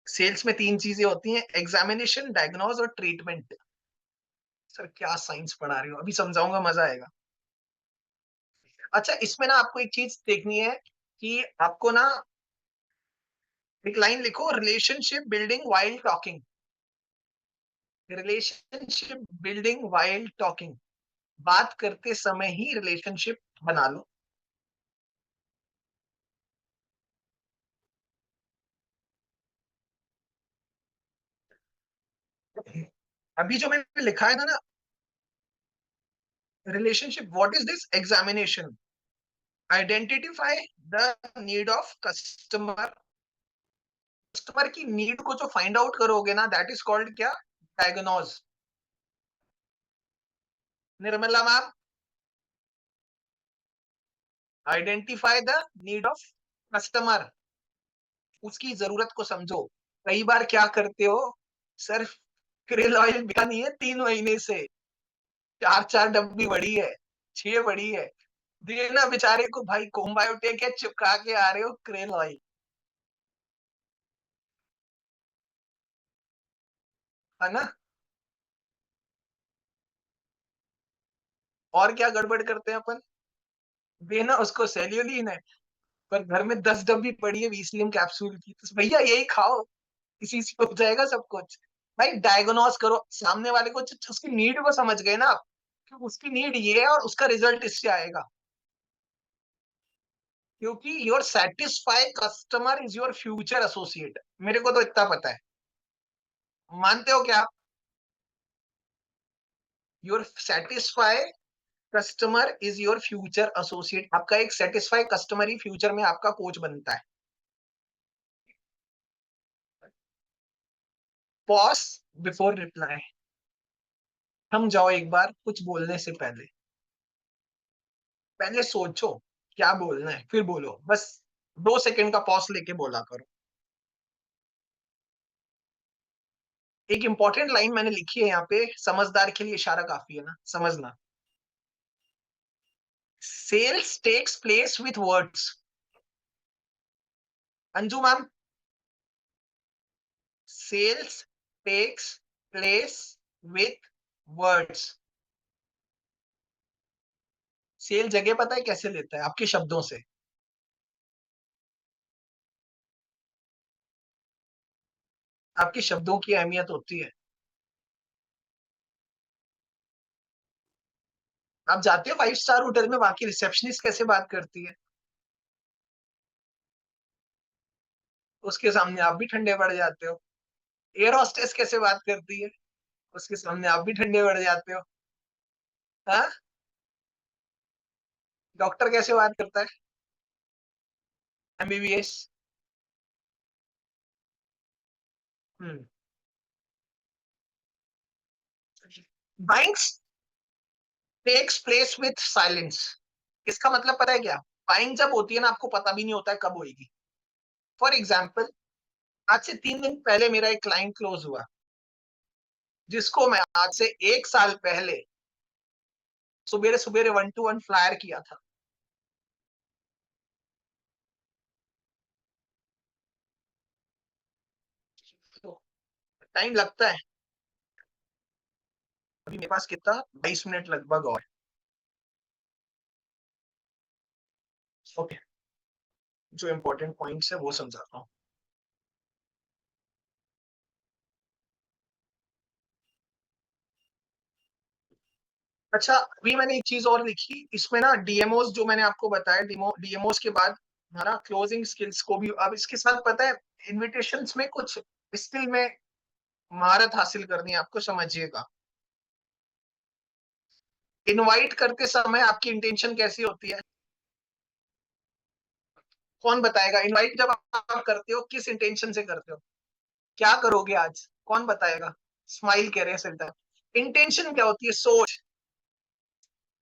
सेल्स में 3 चीजें होती हैं, एग्जामिनेशन, डायग्नोज और ट्रीटमेंट। सर क्या साइंस पढ़ा रही हो, अभी समझाऊंगा, मजा आएगा। अच्छा, इसमें ना आपको एक चीज देखनी है कि आपको ना एक लाइन लिखो, relationship building while talking. Relationship building while talking. बात करते समय ही रिलेशनशिप बना लो। अभी जो मैंने लिखा है ना, relationship, what is this? Examination, identify the need of customer. Customer की नीड को जो फाइंड आउट करोगे ना, दैट इज कॉल्ड क्या? Diagnose. Nirmala ma'am, identify the need of customer, उसकी जरूरत को समझो। कई बार क्या करते हो, सर क्रिल ऑयल बिका नहीं है 3 महीने से, 4 4 डब्बी बड़ी है, 6 बड़ी है, देना बेचारे को भाई, कोम्बायोटेक है, चिपका के आ रहे हो क्रेल ऑयल, है ना? और क्या गड़बड़ करते हैं अपन, देना उसको सेल्यूलिन है, पर घर में 10 डब्बी पड़ी है वीसीएम कैप्सूल की, तो भैया यही खाओ, इसी से हो जाएगा सब कुछ। भाई डायग्नोस करो सामने वाले को, उसकी नीड को समझ गए ना आप, कि उसकी नीड ये है और उसका रिजल्ट इससे आएगा। क्योंकि your satisfy customer is your future associate. मेरे को तो इतना पता है, मानते हो क्या? Your satisfy customer is your future associate. आपका एक सेटिस्फाई कस्टमर ही फ्यूचर में आपका कोच बनता है। Pause before reply. हम जाओ एक बार कुछ बोलने से पहले, पहले सोचो क्या बोलना है फिर बोलो। बस 2 सेकंड का पॉज लेके बोला करो। एक इंपॉर्टेंट लाइन मैंने लिखी है यहाँ पे, समझदार के लिए इशारा काफी है ना, समझना। Sales takes place with words. Anju ma'am, sales takes place with words. Sale जगह पता है कैसे लेता है? आपके शब्दों से। आपके शब्दों की अहमियत होती है। आप जाते हो 5 स्टार होटल में, वहां की रिसेप्शनिस्ट कैसे बात करती है? उसके सामने आप भी ठंडे पड़ जाते हो। एयर हॉस्टेस कैसे बात करती है? उसके सामने आप भी ठंडे पड़ जाते हो। हाँ? डॉक्टर कैसे बात करता है? MBBS. Hmm. Buying takes place with silence. इसका मतलब पता है क्या? बाइंग जब होती है ना, आपको पता भी नहीं होता है कब होगी। फॉर एग्जाम्पल, आज से 3 दिन पहले मेरा एक क्लाइंट क्लोज हुआ, जिसको मैं आज से 1 साल पहले सुबेरे सुबेरे 1-to-1 फ्लायर किया था। तो टाइम लगता है। अभी मेरे पास कितना 22 मिनट लगभग और। ओके, जो इंपॉर्टेंट पॉइंट्स है वो समझाता हूँ। अच्छा, अभी मैंने एक चीज और लिखी इसमें ना, डीएमओस जो मैंने आपको बताया, डीएमओस के बाद हमारा क्लोजिंग स्किल्स को भी, अब इसके साथ पता है इनविटेशंस में कुछ स्किल में महारत हासिल करनी है आपको, समझिएगा। इनवाइट करते समय आपकी इंटेंशन कैसी होती है? कौन बताएगा? इनवाइट जब आप करते हो किस इंटेंशन से करते हो? क्या करोगे आज? कौन बताएगा? स्माइल कह रहे हैं सिर्फ। इंटेंशन क्या होती है? सोच।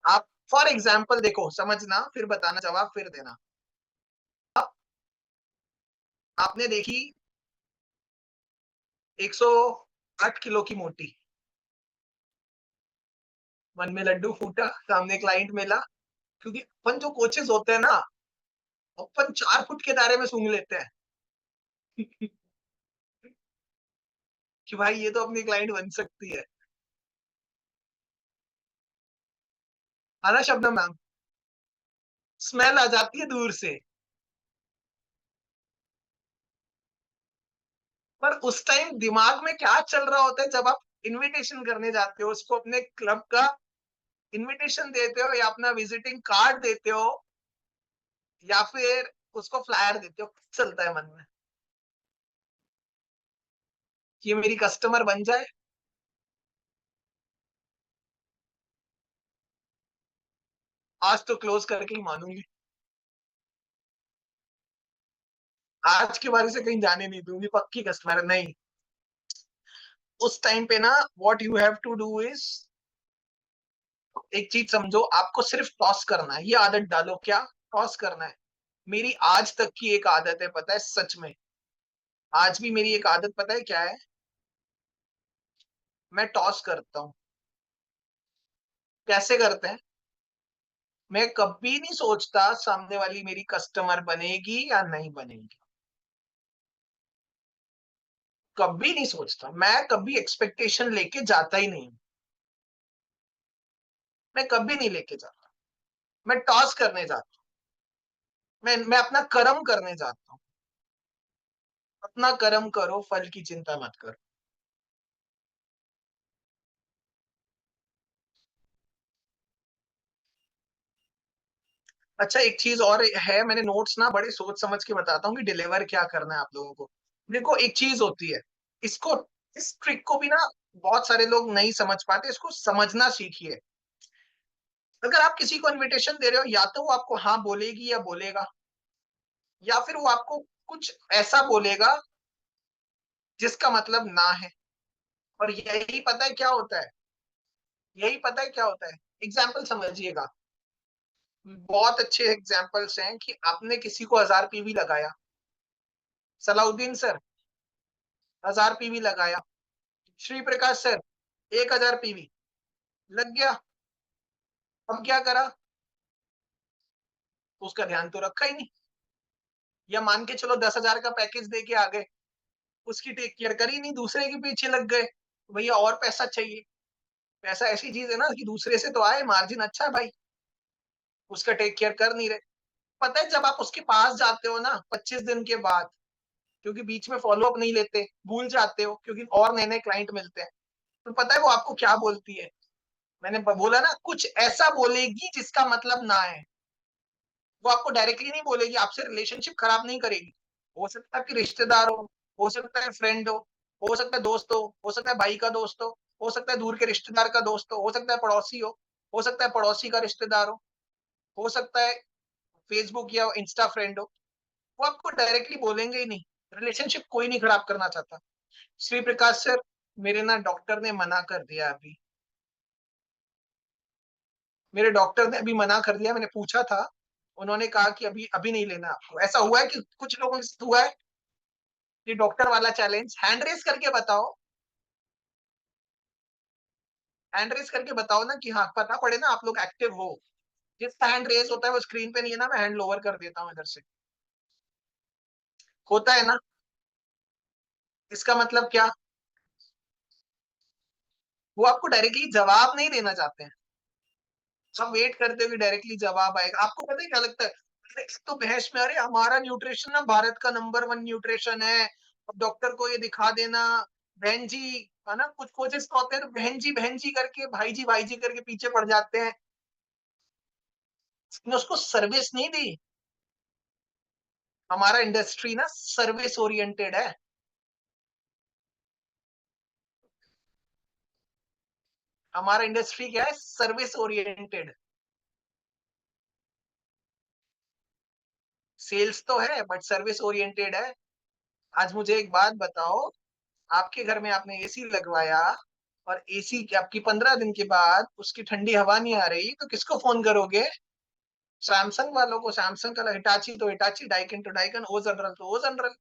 आप फॉर एग्जाम्पल देखो, समझना फिर बताना, जवाब फिर देना। आप, आपने देखी 108 किलो की मोटी, मन में लड्डू फूटा, सामने क्लाइंट मिला। क्योंकि अपन जो कोचेस होते हैं ना, अपन 4 फुट के दायरे में सूंघ लेते हैं कि भाई ये तो अपनी क्लाइंट बन सकती है। आना शब्द मैम, स्मेल आ जाती है दूर से। पर उस टाइम दिमाग में क्या चल रहा होता है जब आप इनविटेशन करने जाते हो, उसको अपने क्लब का इनविटेशन देते हो, या अपना विजिटिंग कार्ड देते हो, या फिर उसको फ्लायर देते हो, कुछ चलता है मन में कि ये मेरी कस्टमर बन जाए। आज तो क्लोज करके ही मानूंगी, आज के बारे से कहीं जाने नहीं दूंगी, पक्की कस्टमर नहीं। उस टाइम पे ना, what you have to do is, एक चीज समझो, आपको सिर्फ टॉस करना है। ये आदत डालो, क्या टॉस करना है। मेरी आज तक की एक आदत है, पता है, सच में आज भी मेरी एक आदत पता है क्या है? मैं टॉस करता हूँ। कैसे करते हैं? मैं कभी नहीं सोचता सामने वाली मेरी कस्टमर बनेगी या नहीं बनेगी, कभी नहीं सोचता। मैं कभी एक्सपेक्टेशन लेके जाता ही नहीं, मैं कभी नहीं लेके जाता। मैं टॉस करने जाता हूँ। मैं अपना कर्म करने जाता हूँ। अपना कर्म करो, फल की चिंता मत करो। अच्छा, एक चीज और है, मैंने नोट्स ना बड़े सोच समझ के बताता हूँ कि डिलीवर क्या करना है आप लोगों को। देखो, एक चीज होती है, इसको, इस ट्रिक को भी ना बहुत सारे लोग नहीं समझ पाते, इसको समझना सीखिए। अगर आप किसी को इन्विटेशन दे रहे हो, या तो वो आपको हाँ बोलेगी या बोलेगा, या फिर वो आपको कुछ ऐसा बोलेगा जिसका मतलब ना है। और यही पता है क्या होता है, यही पता है क्या होता है, एग्जाम्पल समझिएगा। बहुत अच्छे एग्जाम्पल्स हैं कि आपने किसी को 1000 पीवी लगाया, सलाउद्दीन सर 1000 पीवी लगाया, श्री प्रकाश सर 1000 पीवी लग गया। अब क्या करा, उसका ध्यान तो रखा ही नहीं। या मान के चलो 10,000 का पैकेज दे के आ गए, उसकी टेक केयर करी नहीं, दूसरे के पीछे लग गए, भैया और पैसा चाहिए। पैसा ऐसी चीज है ना कि दूसरे से तो आए, मार्जिन अच्छा है भाई, उसका टेक केयर कर नहीं रहे। पता है जब आप उसके पास जाते हो ना 25 दिन के बाद, क्योंकि बीच में फॉलो अप नहीं लेते, भूल जाते हो क्योंकि और नए नए क्लाइंट मिलते हैं, तो पता है वो आपको क्या बोलती है, मैंने बोला ना कुछ ऐसा बोलेगी जिसका मतलब ना है। वो आपको डायरेक्टली नहीं बोलेगी, आपसे रिलेशनशिप खराब नहीं करेगी। हो सकता है कि रिश्तेदार हो सकता है फ्रेंड हो सकता है दोस्त हो सकता है भाई का दोस्त हो सकता है दूर के रिश्तेदार का दोस्त हो सकता है पड़ोसी हो सकता है पड़ोसी का रिश्तेदार हो सकता है फेसबुक या इंस्टा फ्रेंड हो। वो आपको डायरेक्टली बोलेंगे ही नहीं, रिलेशनशिप कोई नहीं खराब करना चाहता। श्री प्रकाश सर, मेरे ना डॉक्टर ने मना कर दिया अभी, मेरे डॉक्टर ने अभी मना कर दिया, मैंने पूछा था, उन्होंने कहा कि अभी अभी नहीं लेना आपको। ऐसा हुआ है कि कुछ लोगों के साथ हुआ है कि डॉक्टर वाला चैलेंज, हैंड रेस करके बताओ, हैंड रेस करके बताओ ना कि हाँ पता पड़े ना आप लोग एक्टिव हो। जिसका हैंड रेस होता है वो स्क्रीन पे नहीं है ना, मैं हैंड लोअर कर देता हूँ इधर से, होता है ना। इसका मतलब क्या, वो आपको डायरेक्टली जवाब नहीं देना चाहते हैं। हम वेट करते हुए डायरेक्टली जवाब आएगा। आपको पता है क्या लगता है, अरे एक तो बहस में, अरे हमारा न्यूट्रिशन ना भारत का नंबर 1 न्यूट्रिशन है, अब डॉक्टर को ये दिखा देना, बहन जी, है ना, कुछ कोचेस तो होते हैं तो बहन जी करके, भाई जी करके पीछे पड़ जाते हैं। उसने उसको सर्विस नहीं दी। हमारा इंडस्ट्री ना सर्विस ओरिएंटेड है। हमारा इंडस्ट्री क्या है, सर्विस ओरिएंटेड। सेल्स तो है बट सर्विस ओरिएंटेड है। आज मुझे एक बात बताओ, आपके घर में आपने एसी लगवाया, और एसी की आपकी 15 दिन के बाद उसकी ठंडी हवा नहीं आ रही, तो किसको फोन करोगे, सैमसंग वालों को। सैमसंग का हिटाची तो हिटाची, डाइकिन तो डाइकिन, ओ जनरल तो ओ जनरल।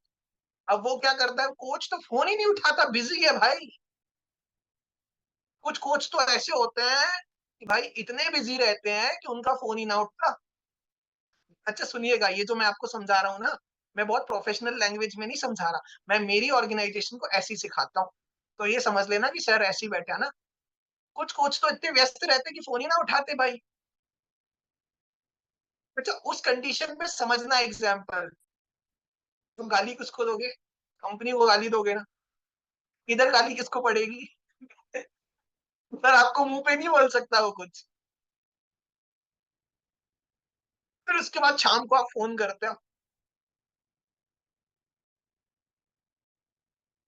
अब वो क्या करता है, कोच तो फोन ही नहीं उठाता, बिजी है भाई। कुछ कोच तो ऐसे होते हैं कि भाई इतने बिजी रहते हैं कि उनका फोन ही ना उठता। अच्छा सुनिएगा, ये जो मैं आपको समझा रहा हूँ ना, मैं बहुत प्रोफेशनल लैंग्वेज में नहीं समझा रहा, मैं मेरी ऑर्गेनाइजेशन को ऐसी सिखाता हूँ। तो ये समझ लेना कि सर ऐसे ही बैठा ना, कुछ कोच तो इतने व्यस्त रहते कि फोन ही ना उठाते भाई। अच्छा उस कंडीशन में समझना एग्जाम्पल, तुम गाली किसको दोगे, कंपनी को गाली दोगे ना, इधर गाली किसको पड़ेगी, सर आपको मुंह पे नहीं बोल सकता वो कुछ। फिर उसके बाद शाम को आप फोन करते हो।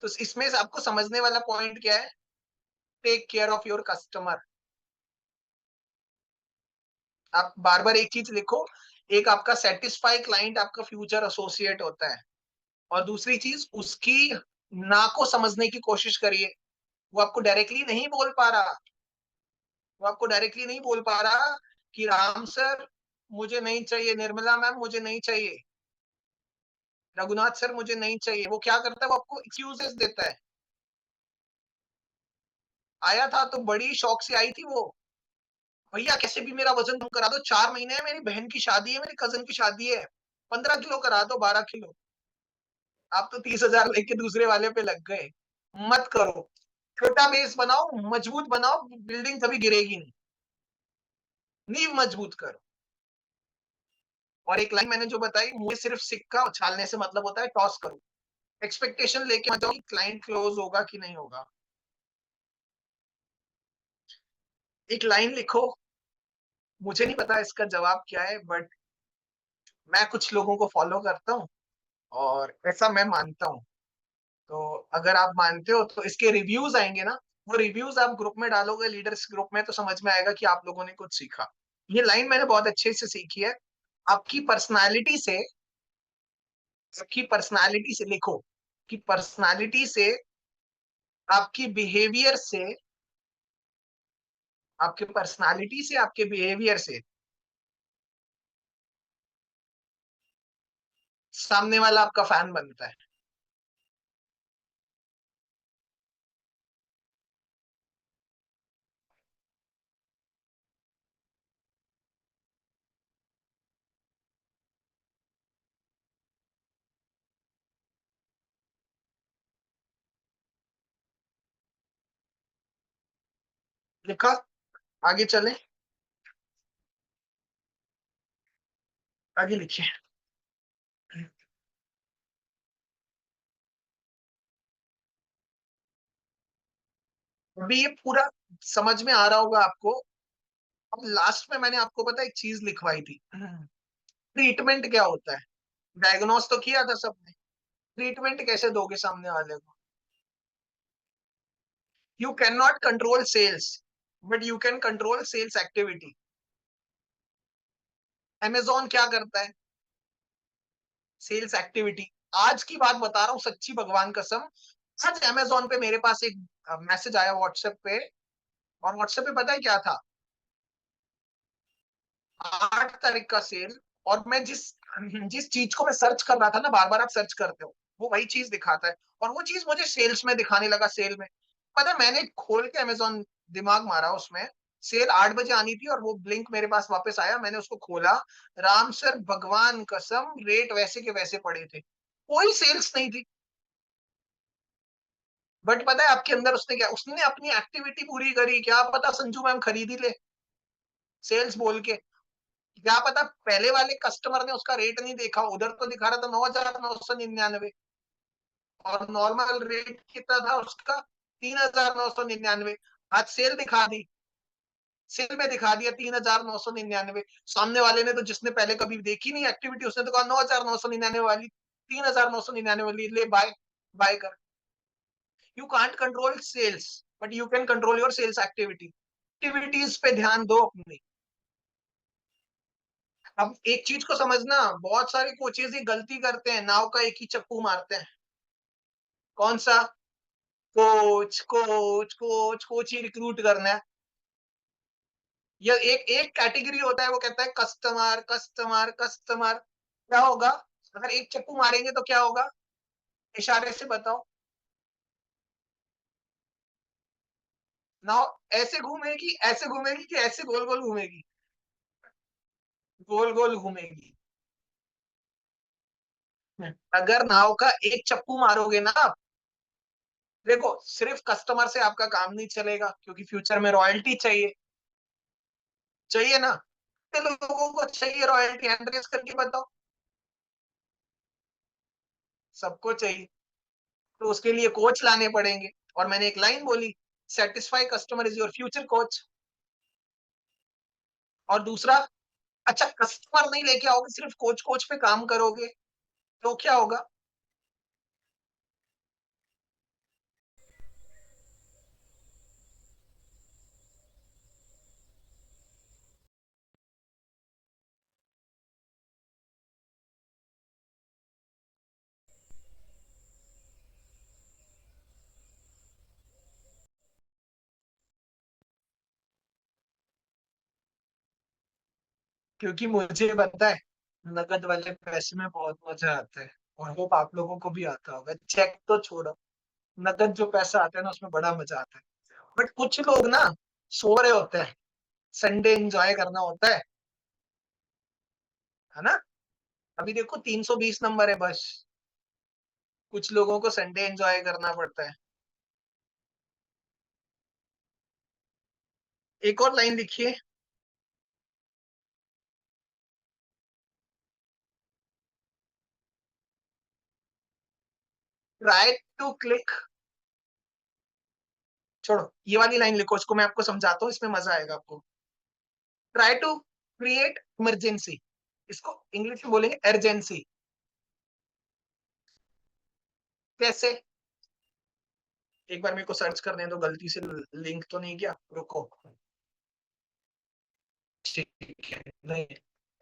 तो इसमें से आपको समझने वाला पॉइंट क्या है, take care of your customer. आप बार बार एक चीज लिखो, एक आपका सेटिस्फाई क्लाइंट आपका फ्यूचर एसोसिएट होता है, और दूसरी चीज उसकी ना को समझने की कोशिश करिए। वो आपको डायरेक्टली नहीं बोल पा रहा, वो आपको डायरेक्टली नहीं बोल पा रहा कि राम सर मुझे नहीं चाहिए, निर्मला मैम मुझे नहीं चाहिए, रघुनाथ सर मुझे नहीं चाहिए। वो क्या करता है, वो आपको एक्सक्यूजेस देता है। आया था तो बड़ी शौक से आई थी वो, भैया कैसे भी मेरा वजन कम करा दो, 4 महीने है, मेरी बहन की शादी है, मेरी कजन की शादी है, 15 किलो करा दो, 12 किलो। आप तो 30,000 लेके दूसरे वाले पे लग गए। मत करो, छोटा बेस बनाओ, मजबूत बनाओ, बिल्डिंग कभी गिरेगी नहीं, नींव मजबूत करो। और एक लाइन मैंने जो बताई, मुझे सिर्फ सिक्का उछालने से मतलब होता है, टॉस करो, एक्सपेक्टेशन लेके मत जाओ कि क्लाइंट क्लोज होगा कि नहीं होगा। एक लाइन लिखो, मुझे नहीं पता इसका जवाब क्या है, बट मैं कुछ लोगों को फॉलो करता हूँ और ऐसा मैं मानता हूँ। तो अगर आप मानते हो तो इसके रिव्यूज आएंगे ना, वो रिव्यूज आप ग्रुप में डालोगे, लीडर्स ग्रुप में, तो समझ में आएगा कि आप लोगों ने कुछ सीखा। ये लाइन मैंने बहुत अच्छे से सीखी है। आपकी पर्सनालिटी से, आपकी पर्सनालिटी से लिखो कि पर्सनालिटी से, आपकी बिहेवियर से, आपके पर्सनालिटी से, आपके बिहेवियर से सामने वाला आपका फैन बनता है। लिखा? आगे चले, आगे लिखिए। अभी ये पूरा समझ में आ रहा होगा आपको। अब लास्ट में मैंने आपको पता है एक चीज लिखवाई थी, ट्रीटमेंट क्या होता है। डायग्नोस तो किया था सबने, ट्रीटमेंट कैसे दोगे सामने वाले को। You can not control sales, but you can control sales activity. Amazon क्या करता है? Sales activity. आज की बात बता रहा हूँ, सच्ची भगवान कसम। आज अमेजोन पे मेरे पास एक मैसेज आया व्हाट्सएप पे, और व्हाट्सएप पे पता है क्या था? 8 तारीख का सेल। और मैं जिस जिस चीज को मैं सर्च कर रहा था ना, बार बार आप सर्च करते हो, वो वही चीज दिखाता है। और वो चीज मुझे सेल्स में दिखाने लगा, सेल में। पता है, मैंने खोल के अमेजोन दिमाग मारा उसमें, सेल 8 बजे आनी थी और वो ब्लिंक मेरे पास वापस आया, मैंने उसको खोला। राम सर भगवान कसम, रेट वैसे के वैसे पड़े थे, कोई सेल्स नहीं थी। बट पता है आपके अंदर उसने क्या, उसने अपनी एक्टिविटी पूरी करी। क्या पता संजू मैम खरीदी ले, सेल्स बोल के। क्या पता पहले वाले कस्टमर ने उसका रेट नहीं देखा, उधर तो दिखा रहा था 9,999, और नॉर्मल रेट कितना था उसका? 3,999। आज सेल दिखा दी, सेल में दिखा दिया 3,999। सामने वाले ने तो, जिसने पहले कभी देखी नहीं एक्टिविटी, उसने तो कहा 9,999 वाली, 3,999 वाली ले, बाय, बाय कर। You can't control sales, but you can control your sales activity. Activities पे ध्यान दो अपनी। अब एक चीज को समझना, बहुत सारे कोचेज ये गलती करते हैं, नाव का एक ही चप्पू मारते हैं। कौन सा? कोच कोच कोच कोच ही रिक्रूट करना है। या एक एक कैटेगरी होता है, वो कहता है कस्टमर कस्टमर कस्टमर। क्या होगा अगर एक चप्पू मारेंगे तो क्या होगा? इशारे से बताओ। नाव ऐसे घूमेगी, ऐसे घूमेगी, कि ऐसे गोल गोल घूमेगी? गोल गोल घूमेगी। अगर नाव का एक चप्पू मारोगे ना आप, देखो सिर्फ कस्टमर से आपका काम नहीं चलेगा, क्योंकि फ्यूचर में रॉयल्टी चाहिए, चाहिए ना। कितने लोगों को चाहिए रॉयल्टी? हैंड रेस करके बताओ। सबको चाहिए, तो उसके लिए कोच लाने पड़ेंगे। और मैंने एक लाइन बोली, satisfy customer is your future coach. और दूसरा, अच्छा कस्टमर नहीं लेके आओगे, सिर्फ कोच कोच पे काम करोगे, तो क्या होगा? क्योंकि मुझे पता है, नकद वाले पैसे में बहुत मजा आता है, और होप आप लोगों को भी आता होगा। चेक तो छोड़ो, नकद जो पैसा आता है ना, उसमें बड़ा मजा आता है। बट कुछ लोग ना सो रहे होते हैं, संडे एंजॉय करना होता है ना। अभी देखो 320 नंबर है बस, कुछ लोगों को संडे एंजॉय करना पड़ता है। एक और लाइन लिखिए। ट्राई टू क्लिक, छोड़ो ये वाली लाइन लिखो, इसको मैं आपको समझाता हूँ, इसमें मजा आएगा आपको। ट्राई टू क्रिएट इमरजेंसी, इसको इंग्लिश में बोलेंगे अर्जेंसी। कैसे? एक बार मेरे को सर्च करने दो, गलती से लिंक तो नहीं किया, रुको। ठीक है, नहीं,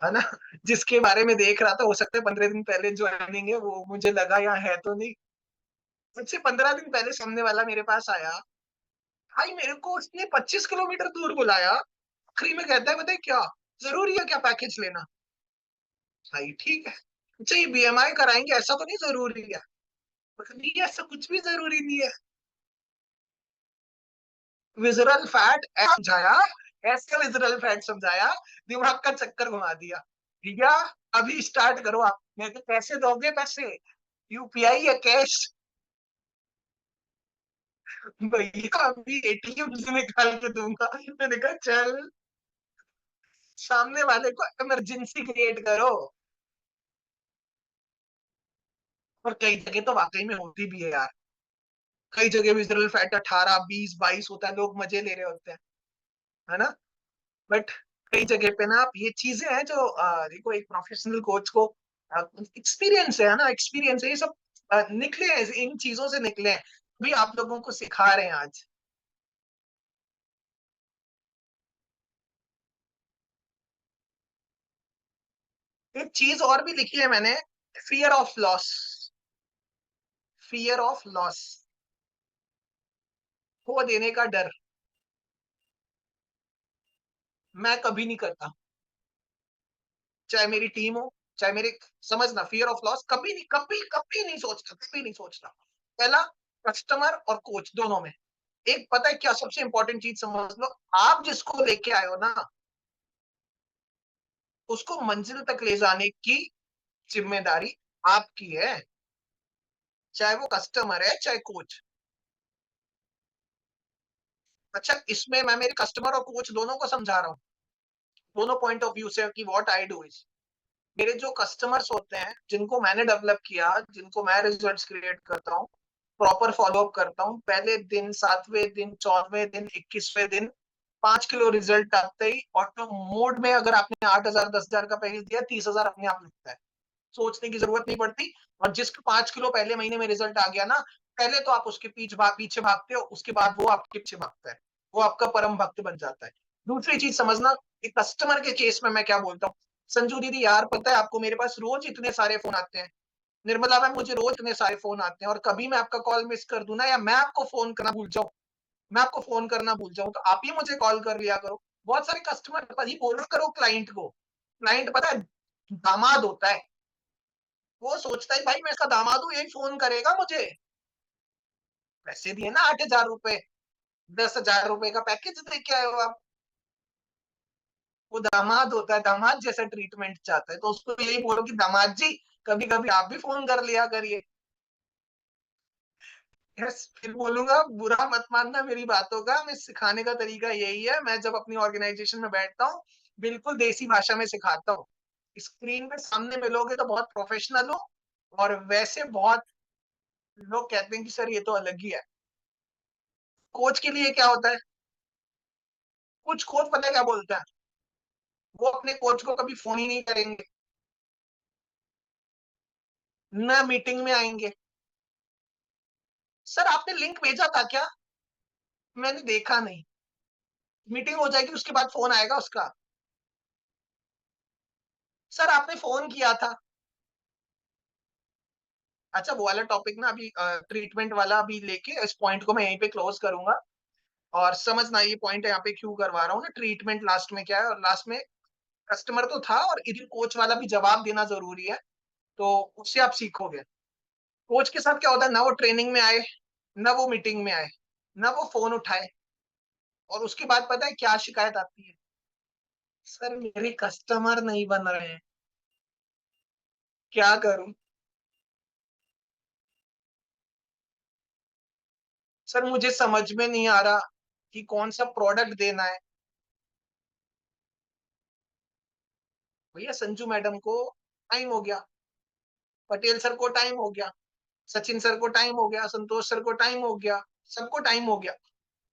है ना? जिसके बारे में देख रहा था, हो सकता है 15 दिन पहले जॉइनिंग है, वो मुझे लगा यहाँ है तो नहीं। मुझसे 15 दिन पहले सामने वाला मेरे पास आया, भाई मेरे को उसने 25 किलोमीटर दूर बुलाया, आखिरी में कहता है पता है क्या, ज़रूरी है क्या पैकेज लेना? भाई ठीक है, अच्छा ये बीएमआई कराएँगे ऐसा तो नहीं ज़रूरी है? मैं कहा नहीं ऐसा कुछ भी ज़रूरी नहीं है। विज़ुअल फैट समझाया, ऐसे विज़ुअल फैट समझाया, दिमाग का चक्कर घुमा दिया। भैया अभी स्टार्ट करो आप। मैं कहा कैसे दोगे पैसे? यूपीआई या कैश? भैया अभी एटीएम से निकाल के दूँगा। मैंने कहा चल, सामने वाले को इमरजेंसी क्रिएट करो। और कई जगह तो वाक़ई में होती भी है यार। कई जगह विज़ुअल फैट 18, 20, 22 होता है, लोग मज़े ले रहे होते हैं, है ना? बट कई जगह पे ना आप ये चीजें हैं जो देखो एक प्रोफेशनल कोच को एक्सपीरियंस है ना, एक्सपीरियंस है, ये सब निकले हैं, इन चीजों से निकले हैं, भी आप लोगों को सिखा रहे हैं आज। एक चीज और भी लिखी है मैंने, fear of loss. Fear of loss, खो देने का डर। मैं कभी नहीं करता, चाहे मेरी टीम हो, चाहे मेरे, समझना फियर ऑफ लॉस कभी नहीं, कभी कभी नहीं सोचता, कभी नहीं सोचता। पहला, कस्टमर और कोच दोनों में। एक पता है क्या सबसे इंपॉर्टेंट चीज समझ लो, आप जिसको लेके आए हो ना, उसको मंजिल तक ले जाने की जिम्मेदारी आपकी है, चाहे वो कस्टमर है चाहे कोच। अच्छा इसमें मैं मेरे कस्टमर और कोच दोनों को समझा रहा हूँ, दोनों पॉइंट ऑफ व्यू से, कि व्हाट आई डू इज, मेरे जो कस्टमर्स होते हैं जिनको मैंने डेवलप किया, जिनको मैं रिजल्ट्स क्रिएट करता हूँ, प्रॉपर फॉलो अप करता हूँ, पहले दिन, 7वें दिन, 14वें दिन, 21वें दिन, 5 किलो रिजल्ट आते ही ऑटो मोड में, अगर आपने 8,000 10,000 का पैकेज दिया, 30,000 अपने आप लगता है, सोचने की जरूरत नहीं पड़ती। और जिसके 5 किलो पहले महीने में रिजल्ट आ गया ना, पहले तो आप उसके पीछे भागते हो, उसके बाद वो आपके पीछे भागता है, वो आपका परम भक्त बन जाता है। दूसरी चीज समझना, कस्टमर के केस में मैं क्या बोलता हूँ, संजू दीदी यार पता है आपको मेरे पास रोज इतने सारे फोन आते हैं, निर्मला मैम मुझे रोज इतने सारे फोन आते हैं, और कभी मैं आपका कॉल मिस कर दूं ना, या मैं आपको फोन करना भूल जाऊं, मैं आपको फोन करना भूल जाऊं, तो आप ही मुझे कॉल कर लिया करो। बहुत सारे कस्टमर पर ही बोला करो क्लाइंट को, क्लाइंट पता है दामाद होता है, वो सोचता है भाई मैं इसका दामाद हूँ, यही फोन करेगा मुझे, पैसे दिए ना 8,000 रुपए, 10,000 रुपए का पैकेज दे के आए हो आप। वो दामाद होता है, दामाद जैसा ट्रीटमेंट चाहता है, तो उसको यही बोलो कि दामाद जी कभी कभी आप भी फोन कर लिया करिए। यस, फिर बोलूंगा बुरा मत मानना मेरी बातों का, मैं सिखाने का तरीका यही है, मैं जब अपनी ऑर्गेनाइजेशन में बैठता हूँ, बिल्कुल देसी भाषा में सिखाता हूँ। स्क्रीन पे सामने मिलोगे तो बहुत प्रोफेशनल हो, और वैसे बहुत लोग कहते हैं कि सर ये तो अलग ही है। कोच के लिए क्या होता है, कुछ कोच पता है क्या बोलता है, वो अपने कोच को कभी फोन ही नहीं करेंगे, न मीटिंग में आएंगे। सर आपने लिंक भेजा था क्या? मैंने देखा नहीं। मीटिंग हो जाएगी उसके बाद फोन आएगा उसका। सर आपने फोन किया था। अच्छा वो वाला टॉपिक ना अभी ट्रीटमेंट वाला अभी लेके, इस पॉइंट को मैं यहीं पे क्लोज करूंगा। और समझना ये पॉइंट यहाँ पे क्यों करवा रहा हूँ ना, ट्रीटमेंट लास्ट में क्या है, और लास्ट में कस्टमर तो था, और इधर कोच वाला भी जवाब देना जरूरी है, तो उससे आप सीखोगे। कोच के साथ क्या होता है ना, वो ट्रेनिंग में आए, ना वो मीटिंग में आए, ना वो फोन उठाए, और उसके बाद पता है क्या शिकायत आती है, सर मेरे कस्टमर नहीं बन रहे हैं, क्या करूं? सर मुझे समझ में नहीं आ रहा कि कौन सा प्रोडक्ट देना है। भैया संजू मैडम को टाइम हो गया, पटेल सर को टाइम हो गया, सचिन सर को टाइम हो गया, संतोष सर को टाइम हो गया, सबको टाइम हो गया।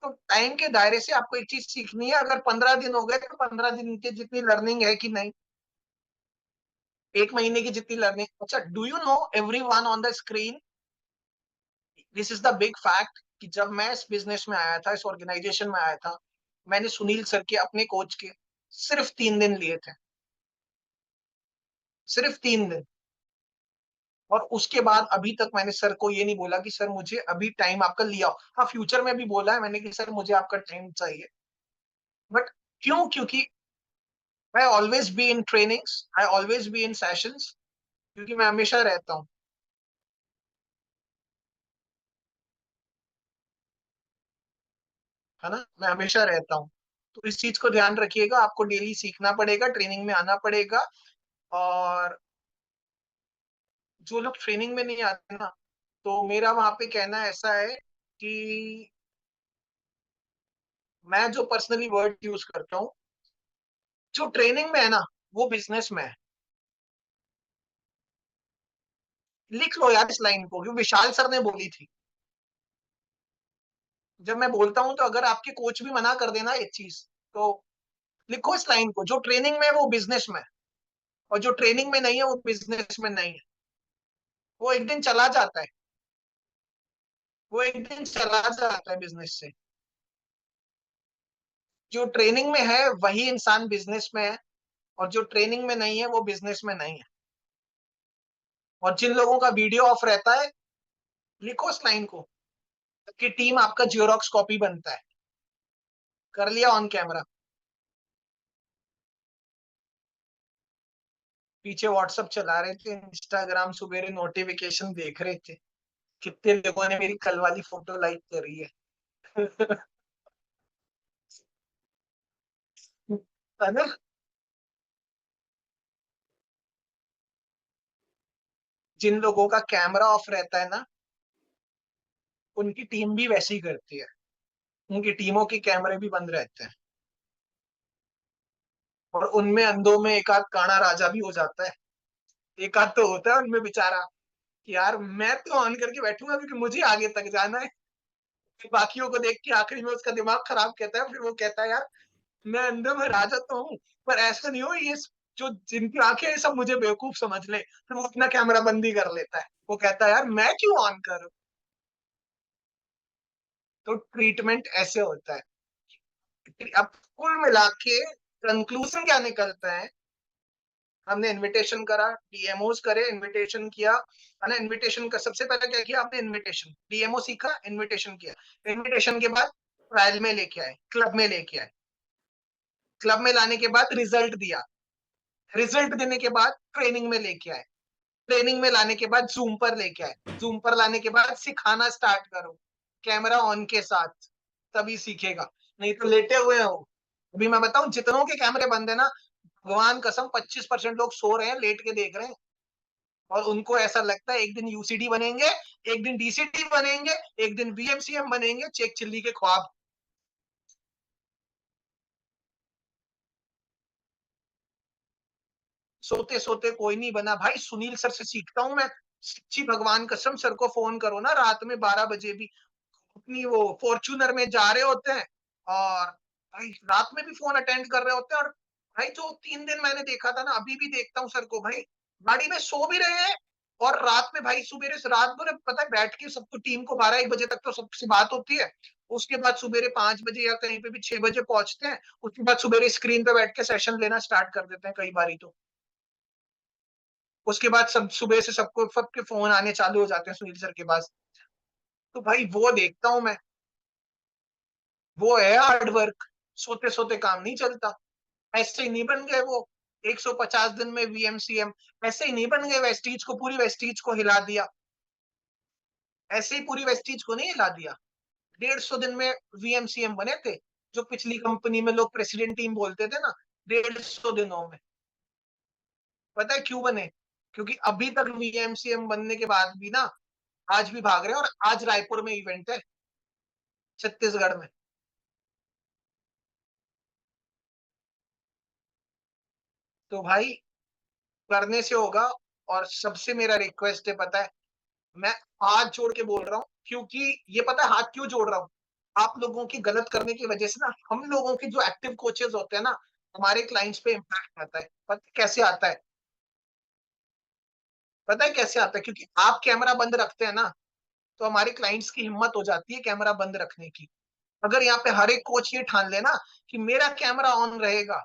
तो टाइम के दायरे से आपको एक चीज सीखनी है, अगर 15 दिन हो गए तो 15 दिन की जितनी लर्निंग है कि नहीं, एक महीने की जितनी लर्निंग। अच्छा do you know every one on the screen, this is the big fact, कि जब मैं इस बिजनेस में आया था, इस ऑर्गेनाइजेशन में आया था, मैंने सुनील सर के, अपने कोच के सिर्फ 3 दिन लिए थे, सिर्फ 3 दिन। और उसके बाद अभी तक मैंने सर को ये नहीं बोला कि सर मुझे अभी टाइम आपका लिया। हाँ, फ्यूचर में भी बोला है मैंने कि सर मुझे आपका टाइम चाहिए। बट क्यों? क्योंकि I always be in trainings, I always be in sessions, क्योंकि मैं हमेशा रहता हूँ, है ना, मैं हमेशा रहता हूँ। तो इस चीज को ध्यान रखिएगा, आपको डेली सीखना पड़ेगा, ट्रेनिंग में आना पड़ेगा। और जो लोग ट्रेनिंग में नहीं आते ना, तो मेरा वहां पे कहना ऐसा है कि मैं जो पर्सनली वर्ड यूज करता हूँ, जो ट्रेनिंग में है ना वो बिजनेस में है। लिख लो यार इस लाइन को, क्योंकि विशाल सर ने बोली थी। जब मैं बोलता हूं तो अगर आपके कोच भी मना कर देना एक चीज, तो लिखो इस लाइन को, जो ट्रेनिंग में है वो बिजनेस में है, और जो ट्रेनिंग में नहीं है वो बिजनेस में नहीं है। वो एक दिन चला जाता है, वो एक दिन चला जाता है बिजनेस से। जो ट्रेनिंग में है वही इंसान बिजनेस में है, और जो ट्रेनिंग में नहीं है वो बिजनेस में नहीं है। और जिन लोगों का वीडियो ऑफ रहता है, लिखो इस लाइन को, कि टीम आपका जियोरॉक्स कॉपी बनता है। कर लिया ऑन कैमरा, पीछे व्हाट्सअप चला रहे थे, इंस्टाग्राम सुबेरे नोटिफिकेशन देख रहे थे, कितने लोगों ने मेरी कल वाली फोटो लाइक करी है। है ना। जिन लोगों का कैमरा ऑफ रहता है ना, उनकी टीम भी वैसे ही करती है, उनकी टीमों के कैमरे भी बंद रहते हैं। और उनमें अंधों में एक आध काना राजा भी हो जाता है, एक आध तो होता है उनमें बेचारा, कि यार मैं तो ऑन करके बैठूंगा क्योंकि मुझे आगे तक जाना है। फिर बाकियों को देख के आखिरी में उसका दिमाग खराब कहता है, फिर वो कहता है यार मैं अंदर में राजा तो हूँ, पर ऐसा नहीं हो, ये जो जिनकी आंखें हैं, सब मुझे बेवकूफ समझ ले। फिर वो अपना कैमरा बंदी कर लेता है, वो कहता है यार मैं क्यों ऑन करूं। तो ट्रीटमेंट ऐसे होता है। अब कुल मिला के कंक्लूजन क्या निकलता है? हमने इनविटेशन करा, डीएमओस करे, इनविटेशन किया, है ना। इनविटेशन का सबसे पहले क्या किया आपने? इनविटेशन, डीएमओ सीखा, इनविटेशन किया। इनविटेशन के बाद ट्रायल में लेके आए, क्लब में लेके आए, क्लब में लाने के बाद रिजल्ट दिया, रिजल्ट देने के बाद ट्रेनिंग में लेके आए, ट्रेनिंग में लाने के बाद जूम पर लेके आए, जूम पर लाने के बाद सिखाना स्टार्ट करो, कैमरा ऑन के साथ, तभी सीखेगा। नहीं तो लेटे हुए हो। अभी मैं बताऊं, जितनों के कैमरे बंद है ना, भगवान कसम 25% लोग सो रहे हैं, लेट के देख रहे हैं। और उनको ऐसा लगता है एक दिन यूसीडी बनेंगे, एक दिन डीसीडी बनेंगे, एक दिन वीएमसीएम बनेंगे, चेक चिल्ली के ख्वाब। सोते सोते कोई नहीं बना भाई, सुनील सर से सीखता हूँ मैं। सच्ची भगवान कसम, सर को फोन करो ना रात में 12 बजे भी, अपनी वो फॉर्च्यूनर में जा रहे होते हैं, और भाई रात में भी फोन अटेंड कर रहे होते हैं। और भाई जो 3 दिन मैंने देखा था ना, अभी भी देखता हूँ सर को भाई, गाड़ी में सो भी रहे हैं, और रात में भाई सुबेरे से रात भर पता है बैठ के सबको, टीम को 12-1 बजे तक तो सबसे बात होती है। उसके बाद सुबेरे 5 बजे या कहीं पे भी 6 बजे पहुंचते हैं। उसके बाद सुबेरे स्क्रीन पे बैठ के सेशन लेना स्टार्ट कर देते हैं कई बारी तो। उसके बाद सब सुबह से सबको सबके फोन आने चालू हो जाते हैं सुनील सर के पास। तो भाई वो देखता हूँ मैं, वो है हार्ड वर्क। सोते सोते काम नहीं चलता। ऐसे ही नहीं बन गए वो 150 दिन में वीएमसीएम, ऐसे ही नहीं बन गए वेस्टीज को, पूरी वेस्टीज को हिला दिया। ऐसे ही पूरी वेस्टीज को नहीं हिला दिया। 150 दिन में वीएमसीएम बने थे, जो पिछली कंपनी में लोग प्रेसिडेंट टीम बोलते थे ना, 150 दिनों में। पता है क्यों बने? क्योंकि अभी तक वीएमसीएम बनने के बाद भी ना, आज भी भाग रहे हैं। और आज रायपुर में इवेंट है, छत्तीसगढ़ में। तो भाई करने से होगा। और सबसे मेरा रिक्वेस्ट है, पता है, मैं हाथ जोड़ के बोल रहा हूँ, क्योंकि ये पता है हाथ क्यों जोड़ रहा हूँ? आप लोगों की गलत करने की वजह से ना, हम लोगों के जो एक्टिव कोचेस होते हैं ना, हमारे क्लाइंट्स पे इम्पैक्ट आता है। पता है कैसे आता है? पता है कैसे आता है? क्योंकि आप कैमरा बंद रखते हैं ना, तो हमारे क्लाइंट्स की हिम्मत हो जाती है कैमरा बंद रखने की। अगर यहाँ पे हर एक कोच ये ठान लेना कि मेरा कैमरा ऑन रहेगा,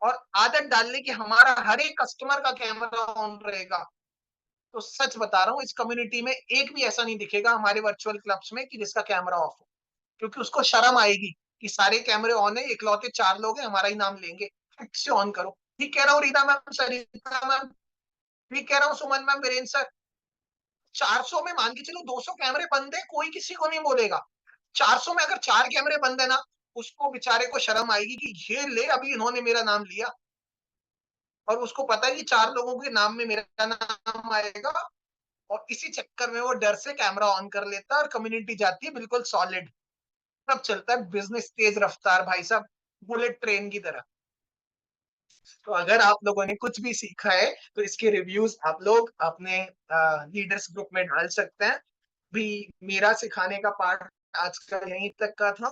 और आदत डाल ली कि हमारा हर एक कस्टमर का कैमरा ऑन रहेगा, तो सच बता रहा हूँ इस कम्युनिटी में एक भी ऐसा नहीं दिखेगा हमारे वर्चुअल क्लब्स में कि जिसका कैमरा ऑफ हो। क्योंकि उसको शर्म आएगी कि सारे कैमरे ऑन है, इकलौते 4 लोग हैं, हमारा ही नाम लेंगे, फिर से ऑन करो। ठीक कह रहा हूँ रीना मैम, सरिता मैम, ठीक कह रहा हूँ सुमन मैम, वीरेंद्र सर। 400 में मान के चलो 200 कैमरे बंद है, कोई किसी को नहीं बोलेगा। 400 में अगर 4 कैमरे बंद है ना, उसको बेचारे को शर्म आएगी कि ये ले अभी इन्होंने मेरा नाम लिया, और उसको पता है कि 4 लोगों के नाम में मेरा नाम आएगा, और इसी चक्कर में वो डर से कैमरा ऑन कर लेता है और कम्युनिटी जाती है बिल्कुल सॉलिड। तब चलता है बिजनेस तेज रफ्तार भाई साहब, बुलेट ट्रेन की तरह। तो अगर आप लोगों ने कुछ भी सीखा है तो इसके रिव्यूज आप लोग अपने लीडर्स ग्रुप में डाल सकते हैं। भी मेरा सिखाने का पार्ट आज का यहीं तक का था।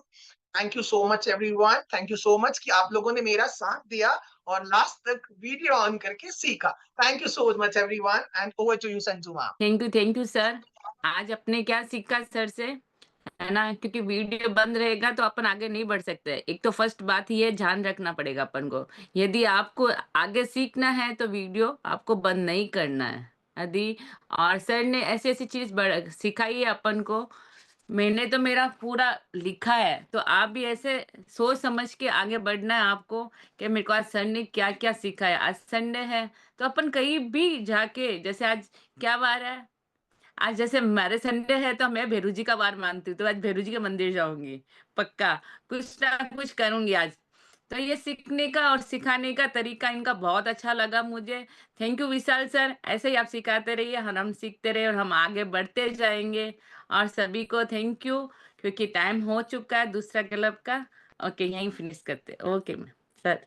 Thank you so much everyone, thank you so much कि आप लोगों ने मेरा साथ दिया और लास्ट तक वीडियो ऑन करके सीखा। Thank you so much everyone and over to you Sanju ma'am.
Thank you sir. आज आपने क्या सीखा सर से, है ना? क्योंकि वीडियो बंद रहेगा तो अपन आगे नहीं बढ़ सकते। एक तो फर्स्ट बात ये ध्यान रखना पड़ेगा अपन को, यदि आपको आगे सीखना है तो वीडियो आपको बंद नहीं करना है। यदि और सर ने ऐसी-ऐसी चीज़ सिखाई है अपन को, मैंने तो मेरा पूरा लिखा है, तो आप भी ऐसे सोच समझ के आगे बढ़ना है आपको कि मेरे को आज सर ने क्या-क्या सिखाया। आज संडे है, तो अपन कहीं भी जाके, जैसे आज क्या वार है? आज जैसे हमारे संडे है तो मैं भेरू जी का वार मानती हूँ, तो आज भेरू जी के मंदिर जाऊँगी, पक्का। कुछ ना कुछ करूँगी आज। तो ये सीखने का और सिखाने का तरीका इनका बहुत अच्छा लगा मुझे। थैंक यू विशाल सर, ऐसे ही आप सिखाते रहिए और हम सीखते रहे और हम आगे बढ़ते जाएँगे। और सभी को थैंक यू, क्योंकि टाइम हो चुका है दूसरा क्लब का। ओके, यहीं फिनिश करते हैं। Okay sir.